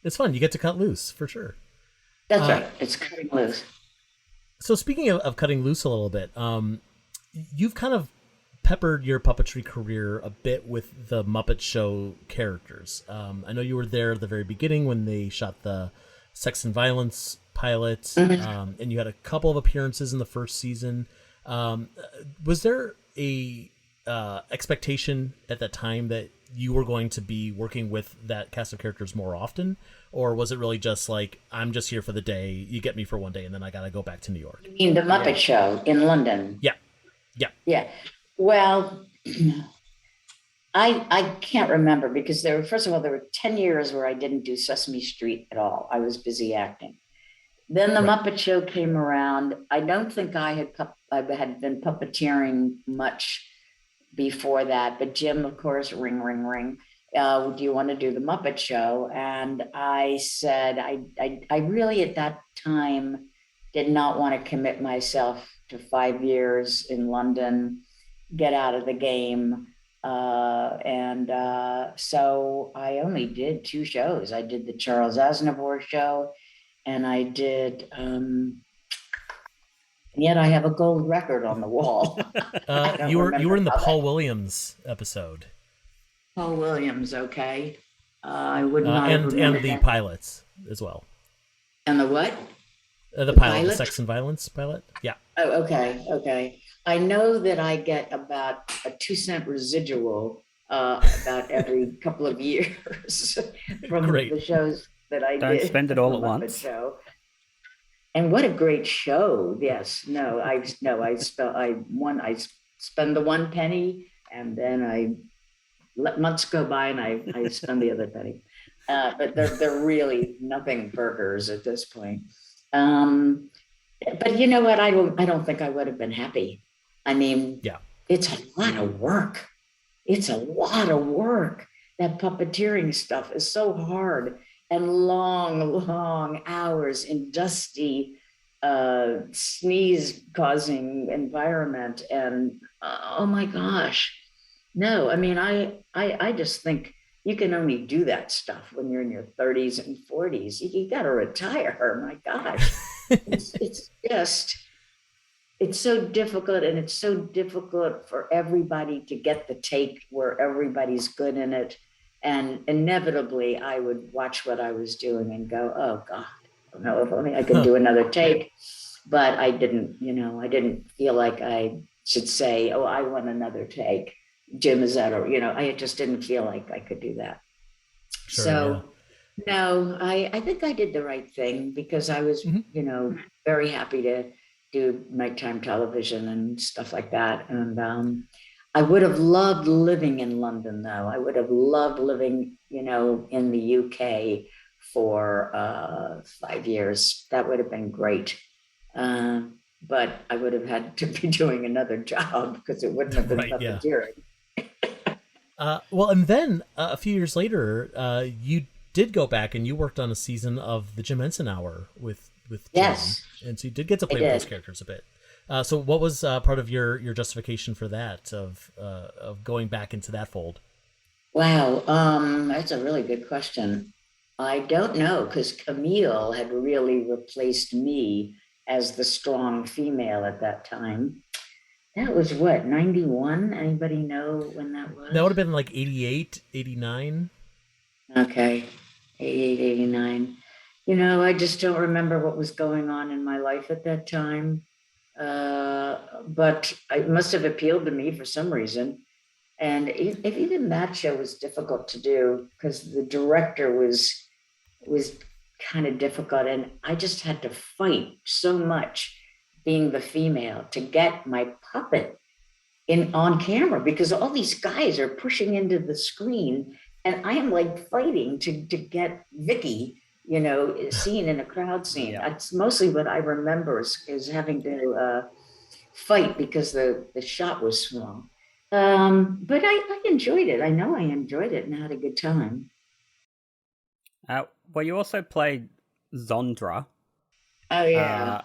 It's fun. You get to cut loose for sure. That's right. It's cutting loose. So speaking of cutting loose a little bit, you've kind of peppered your puppetry career a bit with the Muppet Show characters. I know you were there at the very beginning when they shot the Sex and Violence pilot, and you had a couple of appearances in the first season. Was there a expectation at that time that you were going to be working with that cast of characters more often, or was it really just like, I'm just here for the day, you get me for one day, and then I gotta go back to New York? You mean the Muppet Show in London? Yeah. Well, I can't remember, because first of all, there were 10 years where I didn't do Sesame Street at all. I was busy acting. Then the Muppet Show came around. I don't think I had been puppeteering much before that, but Jim, of course, ring, ring, ring. Do you want to do the Muppet Show? And I said, I really at that time did not want to commit myself to 5 years in London, get out of the game. So I only did 2 shows. I did the Charles Aznavour show, and I did, and yet I have a gold record on the wall. You were in the Paul Williams episode. Paul Williams, okay. I would not and the that. pilots as well. And the what? The pilot, the Sex and Violence pilot. Yeah. Oh, okay. I know that I get about a 2-cent residual about every couple of years from the shows that I did. Don't spend it all at once. Show. And what a great show! Yes, I spend the 1 penny, and then I let months go by, and I spend the other penny. But they're really nothing burgers at this point. But you know what? I don't think I would have been happy. I mean, yeah, it's a lot of work. It's a lot of work. that puppeteering stuff is so hard and long hours in dusty, sneeze causing environment. And oh my gosh, no, I mean, I just think you can only do that stuff when you're in your 30s and 40s. You got to retire. My gosh, it's just, it's so difficult, and it's so difficult for everybody to get the take where everybody's good in it. And inevitably, I would watch what I was doing and go, "Oh God, I don't know if only I could do another take." But I didn't, I didn't feel like I should say, "Oh, I want another take." Jim, is that, or I just didn't feel like I could do that. Sure, So, yeah. no, I think I did the right thing, because I was, very happy to do nighttime television and stuff like that. And I would have loved living in London, though. I would have loved living, in the UK for 5 years. That would have been great. But I would have had to be doing another job, because it wouldn't have been Right, yeah. puppeteering. Well, and then a few years later, you did go back and you worked on a season of the Jim Henson Hour with Jim. Yes. And so you did get to play with those characters a bit. So what was part of your justification for that, of going back into that fold? Wow, that's a really good question. I don't know, because Camille had really replaced me as the strong female at that time. That was what, 91? Anybody know when that was? That would have been like 88, 89. Okay, 88, 89. I just don't remember what was going on in my life at that time. But it must have appealed to me for some reason. And if even that show was difficult to do, because the director was kind of difficult, and I just had to fight so much, being the female, to get my puppet on camera, because all these guys are pushing into the screen, and I am like fighting to get Vicky, seen in a crowd scene. Yeah. That's mostly what I remember, is having to fight because the shot was small. But I enjoyed it. I know I enjoyed it and had a good time. Well, you also played Zondra. Oh yeah.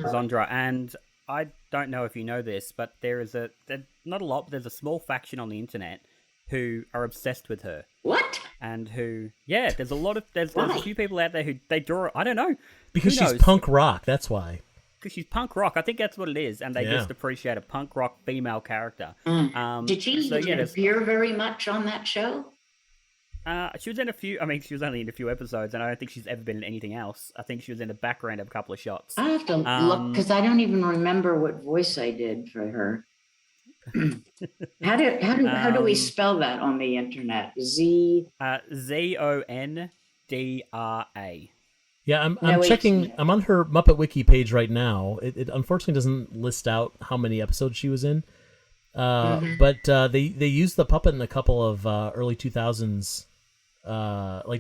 Zondra, and I don't know if you know this, but there's not a lot, but there's a small faction on the internet who are obsessed with her. What? And there's a few people out there who they draw. I don't know, because she's punk rock. That's why. Because she's punk rock. I think that's what it is, and they just appreciate a punk rock female character. Did she appear very much on that show? She was in a few. I mean, she was only in a few episodes, and I don't think she's ever been in anything else. I think she was in the background of a couple of shots. I have to look, because I don't even remember what voice I did for her. How do we spell that on the internet? Zondra. Yeah, I'm checking. I'm on her Muppet Wiki page right now. It unfortunately doesn't list out how many episodes she was in. But they used the puppet in a couple of early 2000s,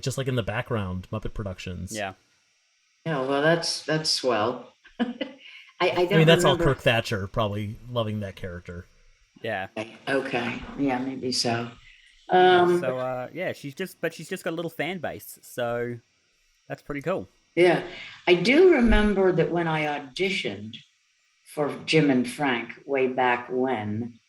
just in the background Muppet productions. Yeah. Oh well, that's swell. I mean, that's all Kirk Thatcher probably loving that character. Yeah. Okay. Yeah, maybe so. She's just got a little fan base, so that's pretty cool. Yeah, I do remember that when I auditioned for Jim and Frank way back when,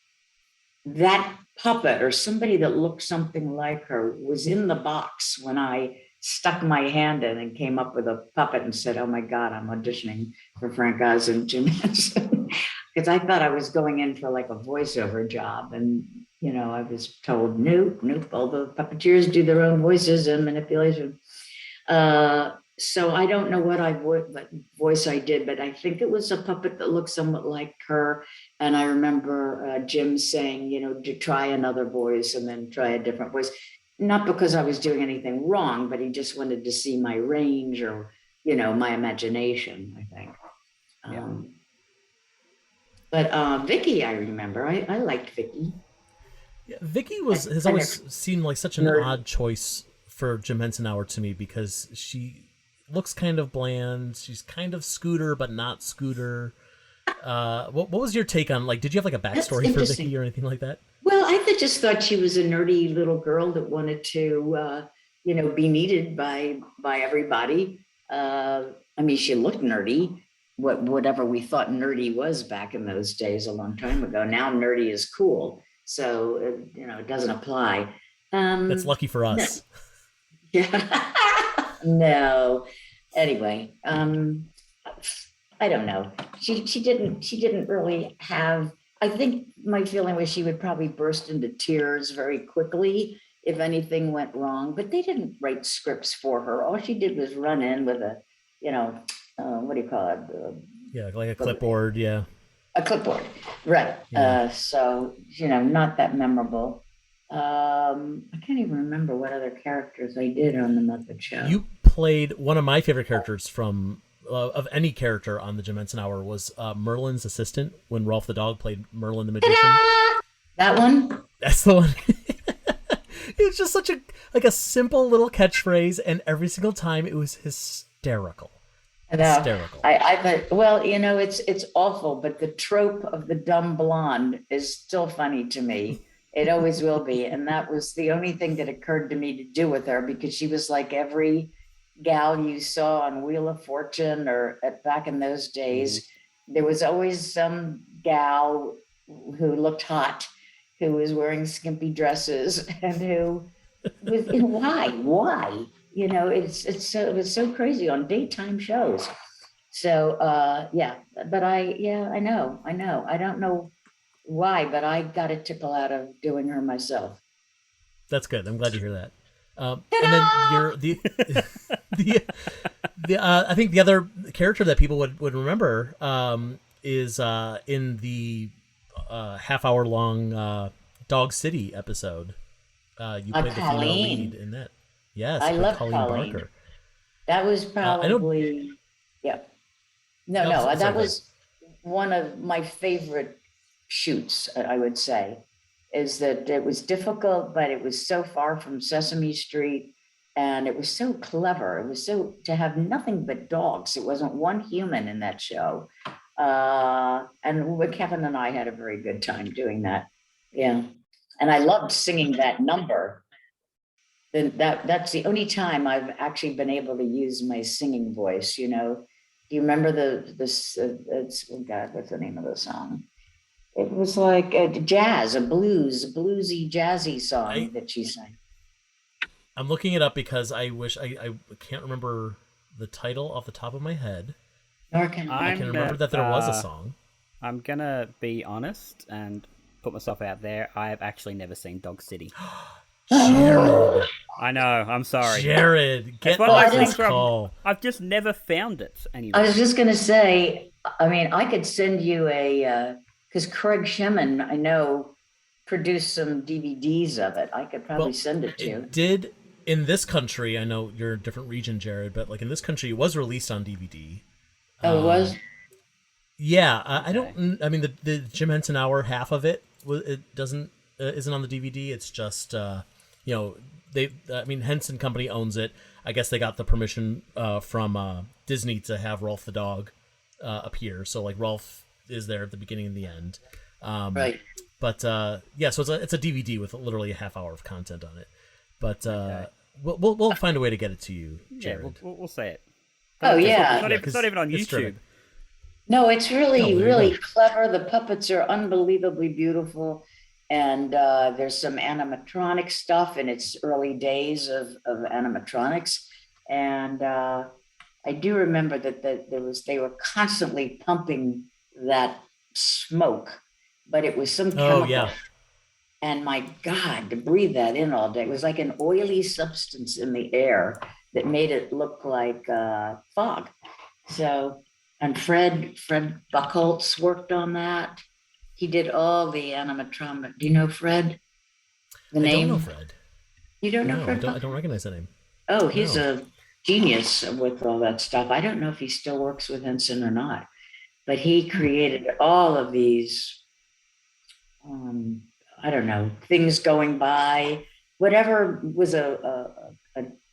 that puppet or somebody that looked something like her was in the box when I stuck my hand in and came up with a puppet and said, "Oh my God, I'm auditioning for Frank Oz and Jim Henson." Because I thought I was going in for like a voiceover job. And, I was told, nope, all the puppeteers do their own voices and manipulation. So I don't know what voice I did, but I think it was a puppet that looked somewhat like her. And I remember Jim saying, to try another voice and then try a different voice. Not because I was doing anything wrong, but he just wanted to see my range or, my imagination, I think. Yeah. But Vicky, I remember. I liked Vicky. Yeah, Vicky has always seemed like such an odd choice for Jim Henson Hour to me, because she looks kind of bland. She's kind of Scooter, but not Scooter. What was your take on, like, did you have like a backstory for Vicky or anything like that? Well, just thought she was a nerdy little girl that wanted to, be needed by everybody. I mean, she looked nerdy, whatever we thought nerdy was back in those days, a long time ago. Now nerdy is cool, so it doesn't apply. That's lucky for us. No. Yeah. No. Anyway, I don't know. She didn't really have. I think my feeling was she would probably burst into tears very quickly if anything went wrong. But they didn't write scripts for her. All she did was run in with a, what do you call it? Yeah, like a clipboard. Yeah, a clipboard, right? Yeah. So not that memorable. I can't even remember what other characters I did on the Muppet Show. You played one of my favorite characters from. Of any character on the Jim Henson Hour was Merlin's assistant when Rolf the dog played Merlin the magician. Ta-da! That one? That's the one. It was just such a simple little catchphrase, and every single time it was hysterical. Hysterical. It's awful, but the trope of the dumb blonde is still funny to me. It always will be, and that was the only thing that occurred to me to do with her, because she was like every gal you saw on Wheel of Fortune or back in those days. Mm-hmm. There was always some gal who looked hot, who was wearing skimpy dresses, and who was why it was so crazy on daytime shows. So but I know I don't know why, but I got a tickle out of doing her myself. That's good. I'm glad to hear that. And then I think the other character that people would remember is in the half-hour long Dog City episode. You played the female lead in that. Yes, I love Colleen Barker. That was probably that was one of my favorite shoots, I would say. Is that it was difficult, but it was so far from Sesame Street, and it was so clever. It was to have nothing but dogs. It wasn't one human in that show. And Kevin and I had a very good time doing that. Yeah. And I loved singing that number. That's the only time I've actually been able to use my singing voice, Do you remember what's the name of the song? It was like a bluesy, jazzy song that she sang. I'm looking it up because I wish I can't remember the title off the top of my head. Nor can I. I can remember that there was a song. I'm gonna be honest and put myself out there. I have actually never seen Dog City. Jarrod. I know. I'm sorry, Jarrod. Get this call. I've just never found it anywhere. I was just gonna say. I mean, I could send you a. Because Craig Shemin, I know, produced some DVDs of it. I could probably send it to you. It did in this country. I know you're a different region, Jarrod, but like in this country, it was released on DVD. Oh, it was? Yeah. I mean, the Jim Henson Hour, half of it, isn't on the DVD. It's just, Henson Company owns it. I guess they got the permission from Disney to have Rolf the dog appear. So like Rolf is there at the beginning and the end, right? But so it's a DVD with literally a half hour of content on it. But we'll find a way to get it to you, Jarrod. Yeah, we'll say it. Oh yeah, it's not even on YouTube. Terrific. No, it's really clever. The puppets are unbelievably beautiful, and there's some animatronic stuff in its early days of animatronics, and I do remember that they were constantly pumping that smoke, but it was some chemical. Oh, yeah. And my God, to breathe that in all day, it was like an oily substance in the air that made it look like fog. So, and Fred Buchholz worked on that. He did all the animatronic. Do you know Fred? I don't know Fred. You don't know Fred? I don't recognize that name. Oh, he's a genius with all that stuff. I don't know if he still works with Henson or not. But he created all of these, things going by, whatever was a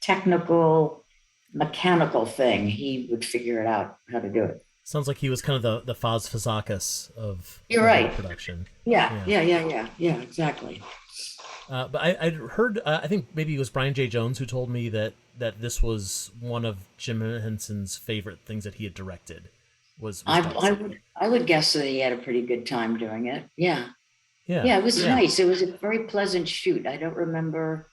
technical, mechanical thing, he would figure it out how to do it. Sounds like he was kind of the Faz Fazakas of You're of right. production. Yeah, exactly. But I'd heard, I think maybe it was Brian J. Jones who told me that this was one of Jim Henson's favorite things that he had directed. Was I would guess that he had a pretty good time doing it. Yeah. Yeah. Yeah, it was nice. It was a very pleasant shoot. I don't remember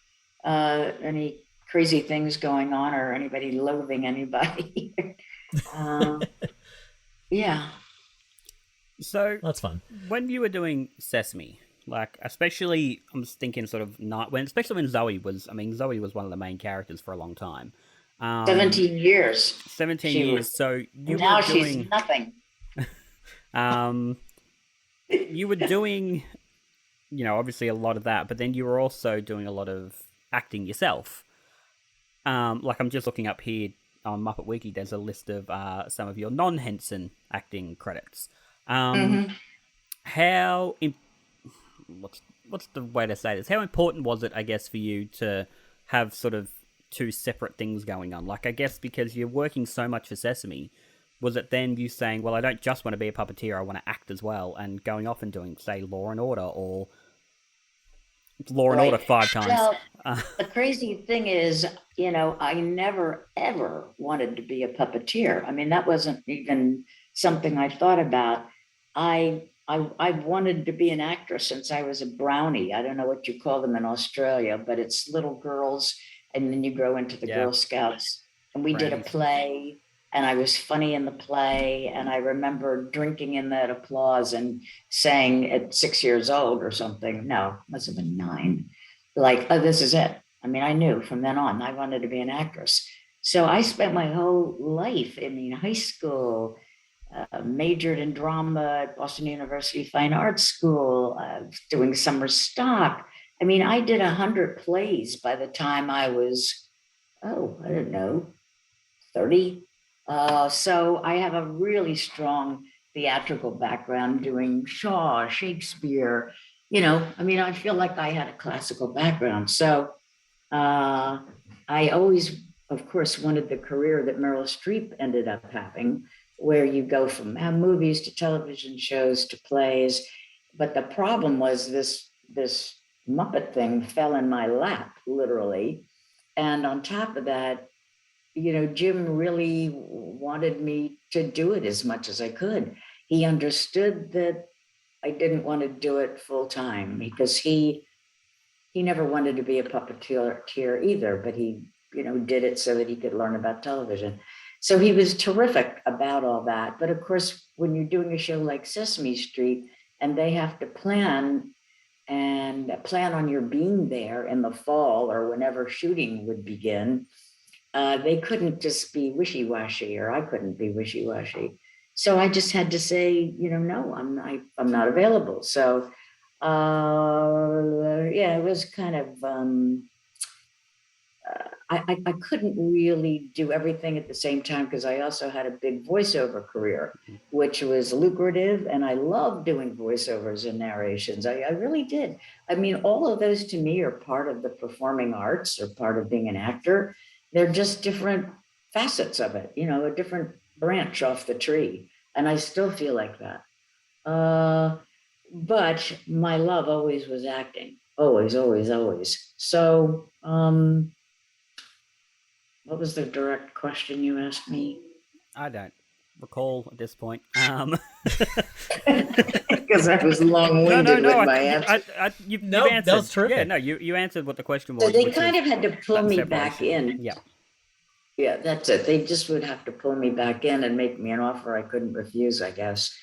any crazy things going on or anybody loathing anybody. Yeah. So That's fun. when you were doing Sesame, like especially, I'm just thinking sort of not when, especially when Zoe was. I mean, Zoe was one of the main characters for a long time. 17 years. 17 She years. was- So you Now were she's doing. nothing. You were doing, obviously a lot of that, but then you were also doing a lot of acting yourself. Like I'm just looking up here on Muppet Wiki. There's a list of some of your non-Henson acting credits. How what's the way to say this? How important was it, I guess, for you to have sort of two separate things going on? Like, I guess because you're working so much for Sesame, was it then you saying, well, I don't just want to be a puppeteer, I want to act as well, and going off and doing, say, Law and Order or Law and Order 5 times? Well, the crazy thing is, I never ever wanted to be a puppeteer. I mean, that wasn't even something I thought about. I've wanted to be an actress since I was a brownie. I don't know what you call them in Australia, but it's little girls, and then you grow into the Girl Scouts. And we did a play, and I was funny in the play, and I remember drinking in that applause and saying at 6 years old or something, no, must have been 9, like, oh, this is it. I mean, I knew from then on I wanted to be an actress. So I spent my whole life, high school, majored in drama at Boston University Fine Arts School, doing summer stock. I mean, I did 100 plays by the time I was, I don't know, 30. So I have a really strong theatrical background doing Shaw, Shakespeare. I feel like I had a classical background. So I always, of course, wanted the career that Meryl Streep ended up having, where you go from movies to television shows to plays. But the problem was this Muppet thing fell in my lap, literally. And on top of that, Jim really wanted me to do it as much as I could. He understood that I didn't want to do it full time because he never wanted to be a puppeteer either, but he, did it so that he could learn about television. So he was terrific about all that. But of course, when you're doing a show like Sesame Street and they have to plan on your being there in the fall or whenever shooting would begin, they couldn't just be wishy-washy, or I couldn't be wishy-washy. So I just had to say, no, I'm not available. So it was kind of, I couldn't really do everything at the same time because I also had a big voiceover career, which was lucrative. And I loved doing voiceovers and narrations. I really did. I mean, all of those to me are part of the performing arts or part of being an actor. They're just different facets of it, a different branch off the tree. And I still feel like that. But my love always was acting. Always, always, always. So, what was the direct question you asked me? I don't recall at this point. Because I was long-winded with my answer. You've answered. That was terrific. Yeah, no, you answered what the question was. So they kind of had to pull me back in. Yeah. Yeah, that's it. They just would have to pull me back in and make me an offer I couldn't refuse, I guess.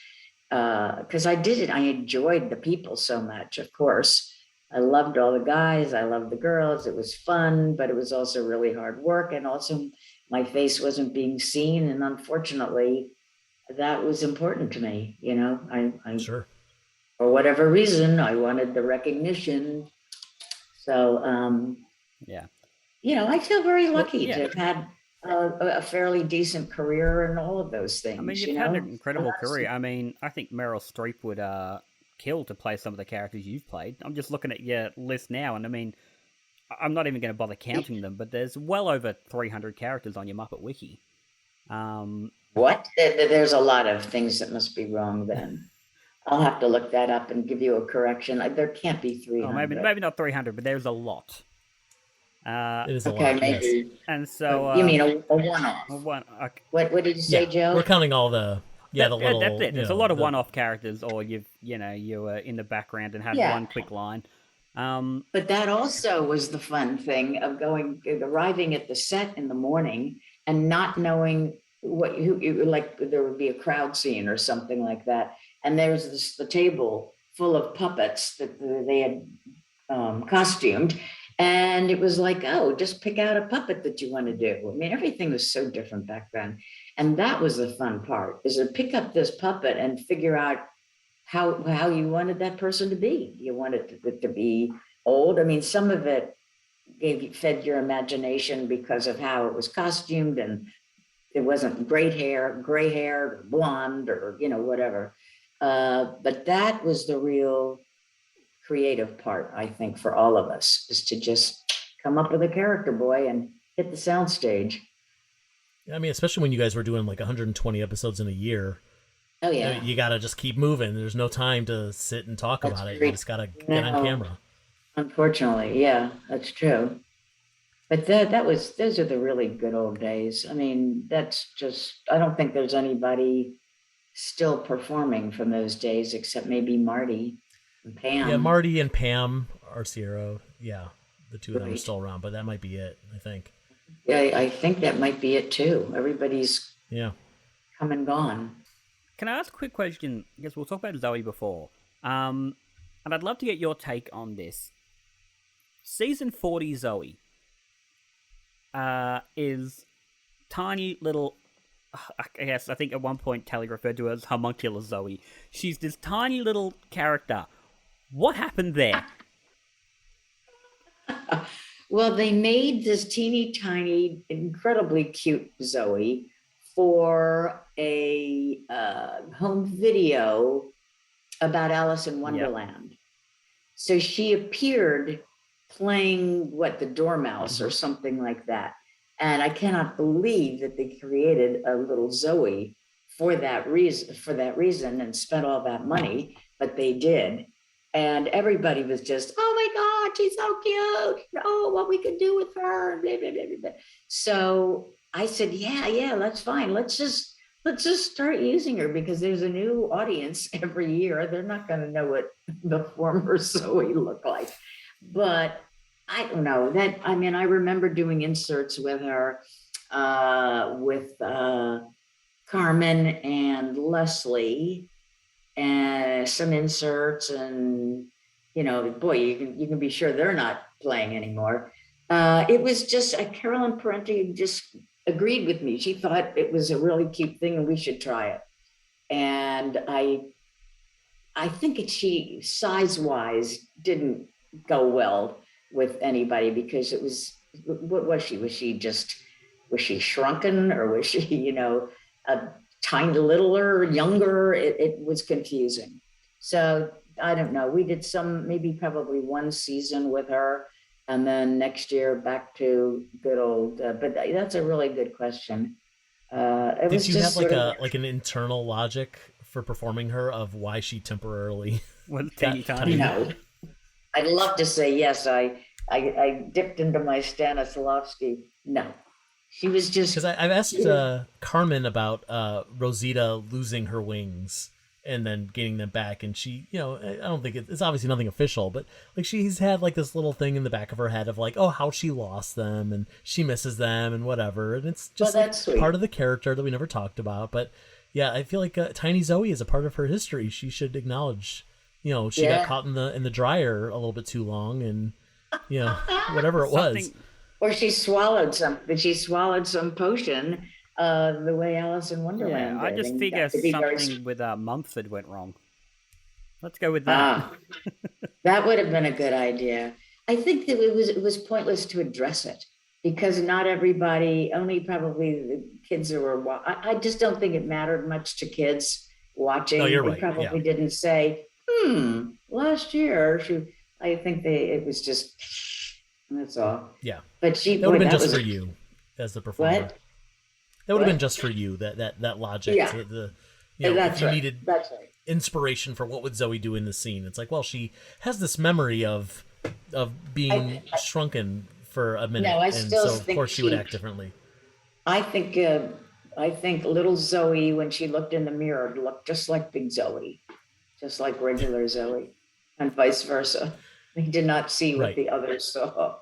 Because I did it. I enjoyed the people so much, of course. I loved all the guys. I loved the girls. It was fun, but it was also really hard work. And also my face wasn't being seen. And unfortunately, that was important to me. I Sure. For whatever reason, I wanted the recognition. So, I feel very lucky to have had a fairly decent career and all of those things. I mean, you've had an incredible career. I mean, I think Meryl Streep would kill to play some of the characters you've played. I'm just looking at your list now, and I mean, I'm not even going to bother counting them, but there's well over 300 characters on your Muppet Wiki. What? There's a lot of things that must be wrong then. I'll have to look that up and give you a correction. There can't be Oh, 300. maybe not 300, but there's a lot. It is a Okay, lot. Yes. maybe. And so You mean a one-off? one. What did you say, Yeah, Joe? we're counting all the the little. That's it. There's a lot of the- one-off characters, or you were in the background and had Yeah. one quick line. But that also was the fun thing of arriving at the set in the morning and not knowing like there would be a crowd scene or something like that. And there's the table full of puppets that they had costumed. And it was like, oh, just pick out a puppet that you want to do. I mean, everything was so different back then. And that was the fun part, is to pick up this puppet and figure out how you wanted that person to be. You wanted it to be old. I mean, some of it fed your imagination because of how it was costumed, and it wasn't gray hair, blonde, or whatever. But that was the real creative part, I think, for all of us, is to just come up with a character boy and hit the soundstage. I mean, especially when you guys were doing like 120 episodes in a year. Oh yeah, You got to just keep moving. There's no time to sit and talk about it. You just got to get on camera. Unfortunately, yeah, that's true. But those are the really good old days. I mean, I don't think there's anybody still performing from those days except maybe Marty and Pam. Yeah, Marty and Pam Arciero. Yeah, the two of them are Right. still around, but that might be it, I think. Yeah, I think that might be it too. Everybody's Yeah. come and gone. Can I ask a quick question? Because we'll talk about Zoe before. And I'd love to get your take on this. Season 40 Zoe is tiny little... I think at one point Tally referred to her as homunculus Zoe. She's this tiny little character. What happened there? Well, they made this teeny tiny, incredibly cute Zoe for a home video about Alice in Wonderland. Yep. So she appeared playing the Dormouse or something like that. And I cannot believe that they created a little Zoe for that reason and spent all that money, but they did. And everybody was just, oh my God, she's so cute. Oh, what we could do with her. Blah, blah, blah, blah. So I said, yeah, that's fine. Let's just start using her, because there's a new audience every year. They're not going to know what the former Zoe looked like. But I don't know that. I mean, I remember doing inserts with her, with Carmen and Leslie, and some inserts, and boy, you can be sure they're not playing anymore. It was just Carolyn Parenti just agreed with me. She thought it was a really cute thing and we should try it. And I think she size-wise didn't go well with anybody, because it was, what was she? Was she shrunken, or was she, a tiny littler, younger? It was confusing. So I don't know. We did probably one season with her, and then next year back to good old, but that's a really good question. Did you have like an internal logic for performing her of why she temporarily was teeny tiny? No. I'd love to say yes. I dipped into my Stanislavski. No, she was just, because I've asked Carmen about Rosita losing her wings and then getting them back, and she, I don't think it's obviously nothing official, but like she's had like this little thing in the back of her head of like, oh, how she lost them and she misses them and whatever, and it's just part of the character that we never talked about. But yeah, I feel like Tiny Zoe is a part of her history. She should acknowledge. She got caught in the dryer a little bit too long, and whatever it was. Or she swallowed some potion, the way Alice in Wonderland did. I just figure something with Mumford went wrong. Let's go with that. That would have been a good idea. I think that it was pointless to address it, because not everybody, only probably the kids who were. I just don't think it mattered much to kids watching. No, you're they right. Probably didn't say, last year I think it was just, that's all. Yeah. But that would have been just for you as the performer. What? That would have been just for you. That logic. Yeah. If you needed That's right. inspiration for what would Zoe do in the scene, it's like, well, she has this memory of being shrunken for a minute, No, I and still so of think course she would act differently. I think little Zoe, when she looked in the mirror, looked just like big Zoe, just like regular Zoe, and vice versa. They did not see what Right. the others saw.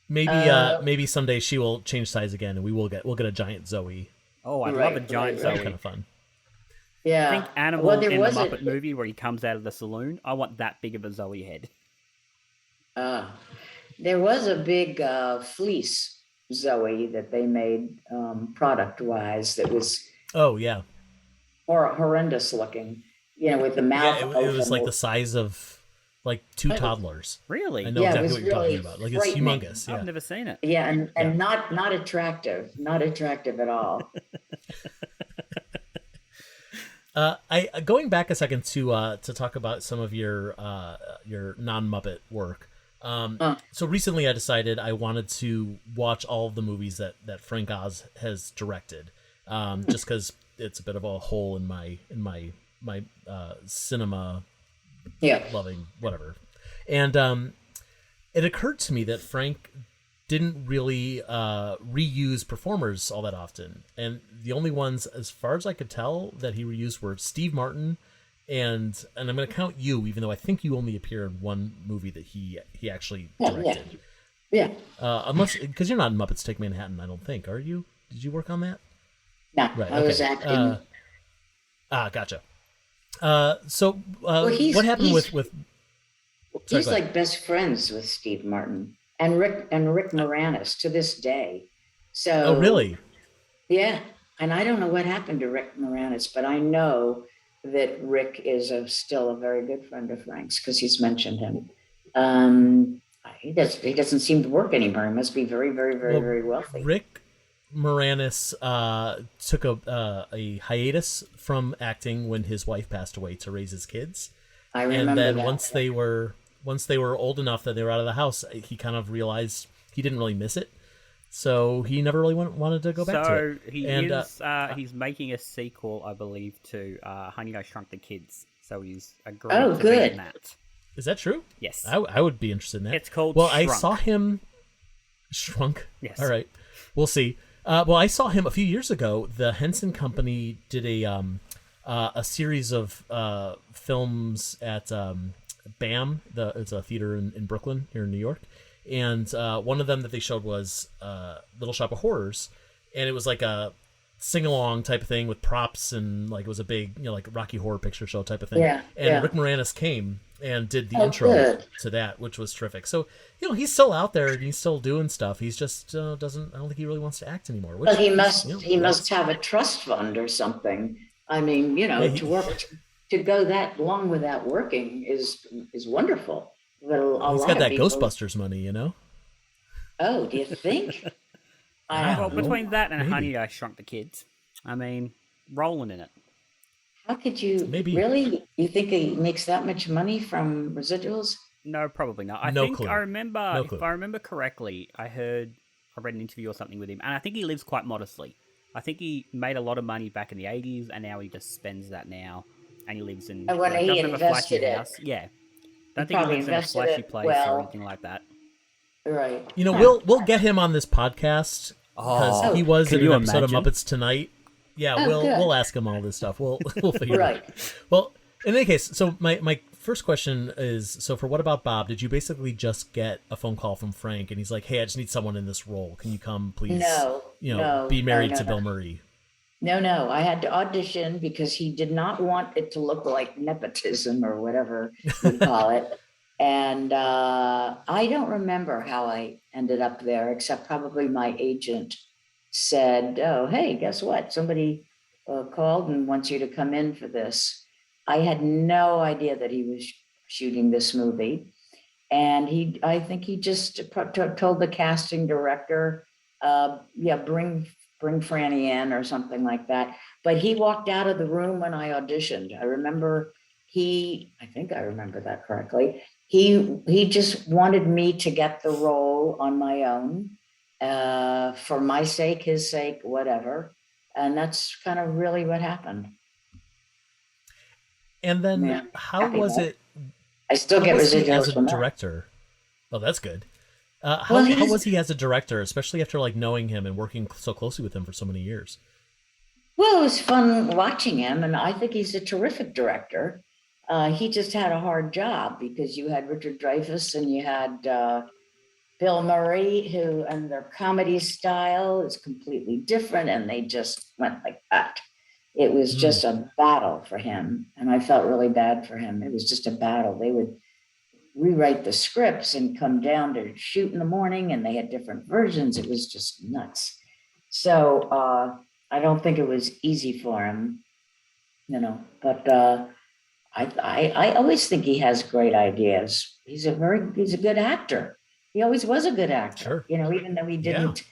Maybe someday she will change size again, and we'll get a giant Zoe. Oh, I'd Right, love a giant right, That'd Zoe. be kind of fun. Yeah. Think Animal Well, there in the was Muppet movie where he comes out of the saloon. I want that big of a Zoe head. There was a big fleece Zoe that they made product-wise that was Oh yeah, horrendous looking, with the mouth it was open. like the size of like two toddlers. Really? I know Yeah, it exactly was what you're really talking about. Like it's frightening. humongous. Yeah. I've never seen it. Yeah, and not attractive at all. I going back a second to talk about some of your non-Muppet work. So recently I decided I wanted to watch all of the movies that Frank Oz has directed, just because it's a bit of a hole in my cinema loving whatever. And it occurred to me that Frank didn't really reuse performers all that often, and the only ones, as far as I could tell, that he reused were Steve Martin and I'm going to count you, even though I think you only appear in one movie that he actually directed. Yeah. Unless, because you're not in Muppets Take Manhattan, I don't think, are you? Did you work on that? No, Right. I was acting. Gotcha. So what happened with? He's like best friends with Steve Martin and Rick Moranis to this day. So. Oh, really? Yeah, and I don't know what happened to Rick Moranis, but I know that Rick is still a very good friend of Frank's because he's mentioned him. He doesn't seem to work anymore. He must be very, very, very, very wealthy. Rick Moranis took a hiatus from acting when his wife passed away to raise his kids. I remember and then that. once they were old enough that they were out of the house, he kind of realized he didn't really miss it. So he never really wanted to go back to it. So he's making a sequel, I believe, to Honey, I Shrunk the Kids. So he's agreed to be in that. Is that true? Yes. I would be interested in that. It's called Well, Shrunk. I saw him... Shrunk? Yes. All right. We'll see. Well, I saw him a few years ago. The Henson Company did a series of films at BAM. It's a theater in Brooklyn, here in New York. And one of them that they showed was Little Shop of Horrors, and it was like a sing-along type of thing with props, and like it was a big, like Rocky Horror Picture Show type of thing. And Rick Moranis came and did the intro to that, which was terrific. So he's still out there and he's still doing stuff. He's just doesn't. I don't think he really wants to act anymore. Well, he must have a trust fund or something. I mean, to work to go that long without working is wonderful. Well, he's got that Ghostbusters money, Oh, do you think? Well, between that and Honey, I Shrunk the Kids, I mean, rolling in it. How could you? Maybe. Really? You think he makes that much money from residuals? No, probably not. I remember, if I remember correctly, I read an interview or something with him, and I think he lives quite modestly. I think he made a lot of money back in the 80s, and now he just spends that now, and he lives in when he doesn't have a flashy invested it. house. Yeah. I don't think he lives in a flashy place or anything like that. Right. We'll get him on this podcast because he was in an episode of Muppets Tonight. Yeah, we'll ask him all this stuff. We'll figure it out. Well, in any case, so my first question is, so for What About Bob, did you basically just get a phone call from Frank and he's like, hey, I just need someone in this role. Can you come, please? No. Be married to Bill Murray. No. I had to audition because he did not want it to look like nepotism or whatever you call it. And I don't remember how I ended up there, except probably my agent said, oh, hey, guess what? Somebody called and wants you to come in for this. I had no idea that he was shooting this movie. And I think he just told the casting director, bring Franny in or something like that. But he walked out of the room when I auditioned. I think I remember that correctly. He just wanted me to get the role on my own. for my sake, his sake, whatever. And that's kind of really what happened. And then Yeah, how happy was about it? I still How get was he residuals as a from that. director? Oh, that's good. How Well, how was he as a director, especially after like knowing him and working so closely with him for so many years? Well, it was fun watching him, and I think he's a terrific director. He just had a hard job because you had Richard Dreyfuss and you had Bill Murray, who and their comedy style is completely different, and they just went like that. It was Mm. just a battle for him, and I felt really bad for him. It was just a battle. They would rewrite the scripts and come down to shoot in the morning, and they had different versions. It was just nuts. So I don't think it was easy for him, but I always think he has great ideas. He's a good actor. He always was a good actor, Sure. even though he Yeah. didn't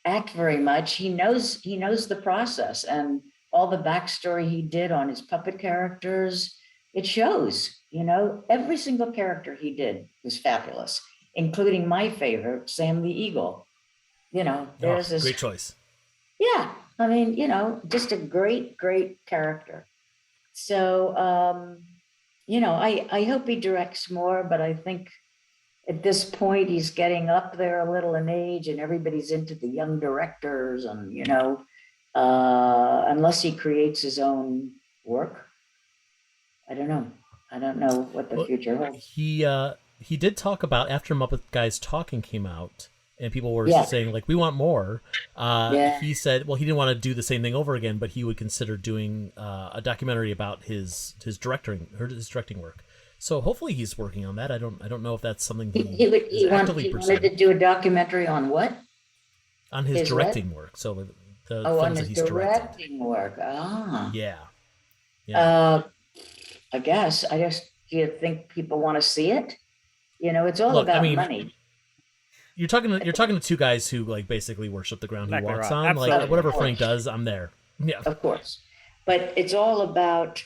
act very much. He knows the process, and all the backstory he did on his puppet characters, it shows. Every single character he did was fabulous, including my favorite, Sam the Eagle. Oh, There's this, great choice. yeah, I mean, just a great, great character. So, I hope he directs more, but I think at this point he's getting up there a little in age, and everybody's into the young directors, and unless he creates his own work, I don't know. I don't know what the Well, future holds. he did talk about after Muppet Guys Talking came out, and people were Yeah. saying like we want more. Yeah. He said, well, he didn't want to do the same thing over again, but he would consider doing a documentary about his directing work. So hopefully he's working on that. I don't know if that's something He would is actively he pursuing wanted to do a documentary on what? on his His directing work. So the Oh, on films that his he's directed. directing work. Ah. Yeah. Yeah. I guess. Do you think people want to see it? It's all Look, I about mean, money. you're talking to two guys who like basically worship the ground Exactly he walks right. on. Absolutely. Like whatever Of course. Frank does, I'm there. Yeah. Of course. But it's all about,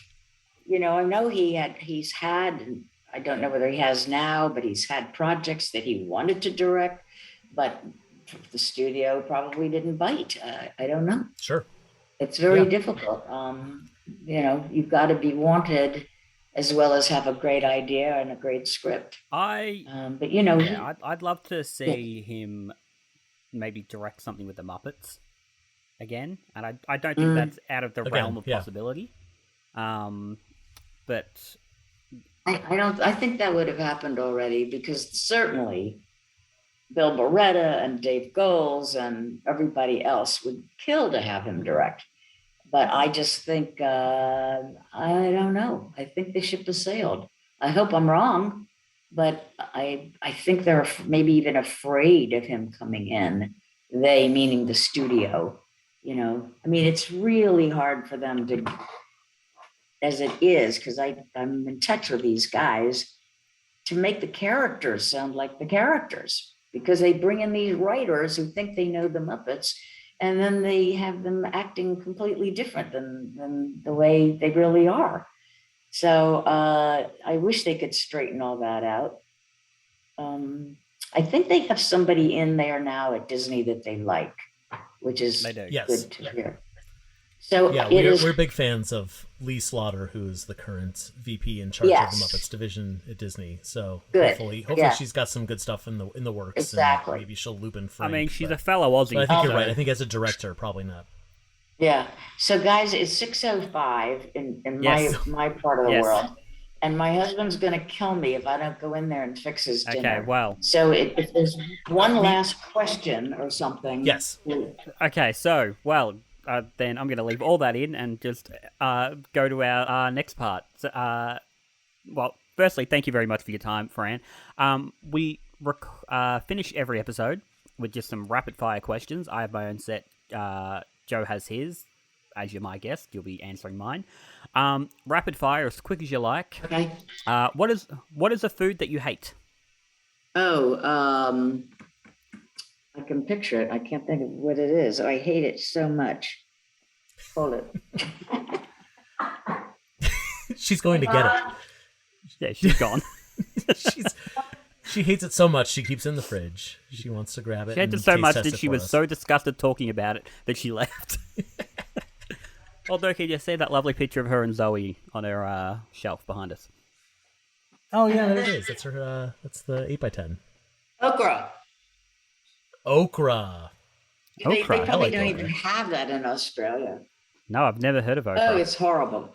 I know he's had, and I don't know whether he has now, but he's had projects that he wanted to direct, but the studio probably didn't bite. I don't know. Sure. It's very Yeah. difficult. You've got to be wanted as well as have a great idea and a great script. But I'd love to see him maybe direct something with the Muppets again, and I don't think that's out of the realm of possibility. But I don't. I think that would have happened already, because certainly Bill Beretta and Dave Goelz and everybody else would kill to have him direct. But I just think, I don't know. I think the ship has sailed. I hope I'm wrong, but I think they're maybe even afraid of him coming in. They, meaning the studio. I mean, it's really hard for them to, as it is, because I'm in touch with these guys, to make the characters sound like the characters, because they bring in these writers who think they know the Muppets, and then they have them acting completely different than the way they really are. So I wish they could straighten all that out. I think they have somebody in there now at Disney that they like, which is they do. Yes. good to hear. So Yeah, we're big fans of Lee Slaughter, who's the current VP in charge of the Muppets division at Disney. So Good. hopefully Yeah. she's got some good stuff in the works. Exactly. And maybe she'll loop in I Frank. mean, she's a fellow Aussie. But I think you're so- right. I think as a director, probably not. Yeah. So guys, it's 6:05 in Yes. my part of the Yes. world. And my husband's going to kill me if I don't go in there and fix his dinner. Okay, well. So if there's one last question or something. Yes. Okay, so, then I'm going to leave all that in and just go to our next part. So, firstly, thank you very much for your time, Fran. We finish every episode with just some rapid-fire questions. I have my own set. Joe has his. As you're my guest, you'll be answering mine. Rapid fire, as quick as you like. Okay. What is a food that you hate? Oh, I can picture it. I can't think of what it is. I hate it so much. Hold it. She's going to get it. Yeah, she's gone. She hates it so much she keeps it in the fridge. She wants to grab it. She hated it so much that she was so disgusted talking about it that she left. Although, can you see that lovely picture of her and Zoe on her shelf behind us? Oh yeah, there it is. That's her. That's the 8x10. Okra. Okra. They Okra. probably don't even have that in Australia. No, I've never heard of okra. Oh, it's horrible.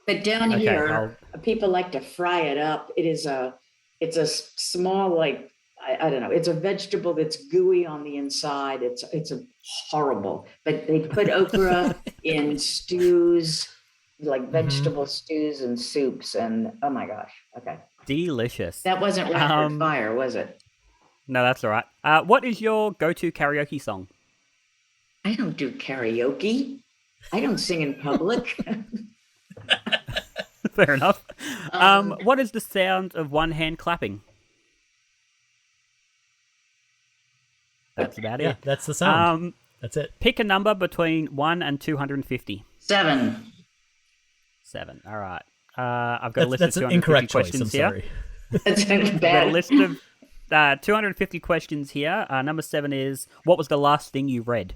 But down Okay, here, people like to fry it up. It's a small, like, I don't know. It's a vegetable that's gooey on the inside. It's a horrible. But they put okra in stews, like vegetable stews and soups. And oh my gosh. Okay. Delicious. That wasn't rapid fire, was it? No, that's all right. What is your go-to karaoke song? I don't do karaoke. I don't sing in public. Fair enough. What is the sound of one hand clapping? That's about Yeah, it. that's the sound. That's it. Pick a number between 1 and 250. 7. 7. All right. I've got a list That's of an 250 incorrect choice. questions I'm here. sorry. That's I've got a list of 250 questions here. Number 7 is, what was the last thing you read?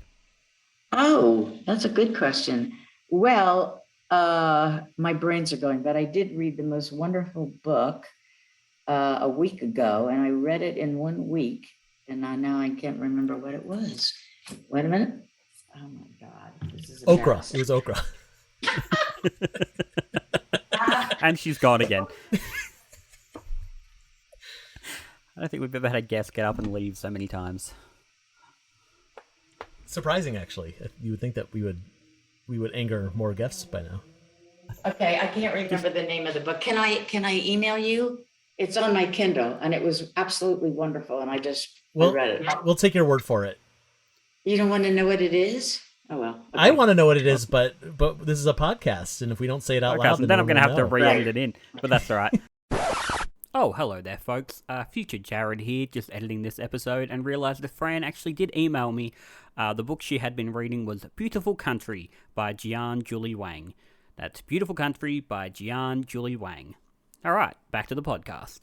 Oh, that's a good question. Well, my brains are going, but I did read the most wonderful book a week ago, and I read it in 1 week, and now I can't remember what it was. Wait a minute. Oh my God. This is Okra. embarrassing. It was okra. And she's gone again. I don't think we've ever had a guest get up and leave so many times. Surprising, actually. You would think that we would anger more guests by now. Okay, I can't remember the name of the book. Can I email you? It's on my Kindle, and it was absolutely wonderful, and I read it. We'll take your word for it. You don't want to know what it is? Oh, well. Okay. I want to know what it is, but this is a podcast, and if we don't say it out loud, Then I'm going to have to read. re-edit it in, but that's all right. Oh, hello there, folks. Future Jarrod here, just editing this episode, and realised that Fran actually did email me. The book she had been reading was Beautiful Country by Jian Julie Wang. That's Beautiful Country by Jian Julie Wang. All right, back to the podcast.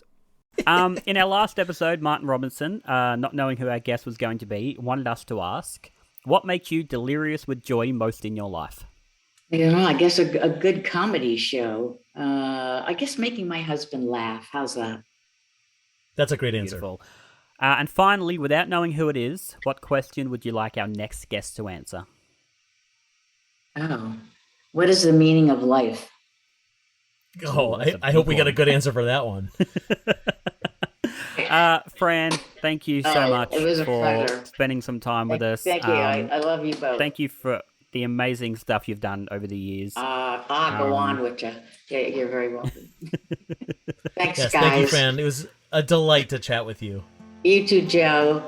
In our last episode, Martin Robinson, not knowing who our guest was going to be, wanted us to ask, what makes you delirious with joy most in your life? You know, I guess a good comedy show. I guess making my husband laugh. How's that? That's a great answer. Beautiful. And finally, without knowing who it is, what question would you like our next guest to answer? Oh, what is the meaning of life? Oh, I hope we got a good answer for that one. Fran, thank you so much it was a for pleasure. spending some time with us. Thank you. I love you both. Thank you for the amazing stuff you've done over the years. I'll go on with you. Yeah, you're very welcome. Thanks, Yes, guys. thank you, Fran. It was a delight to chat with you. You too, Joe.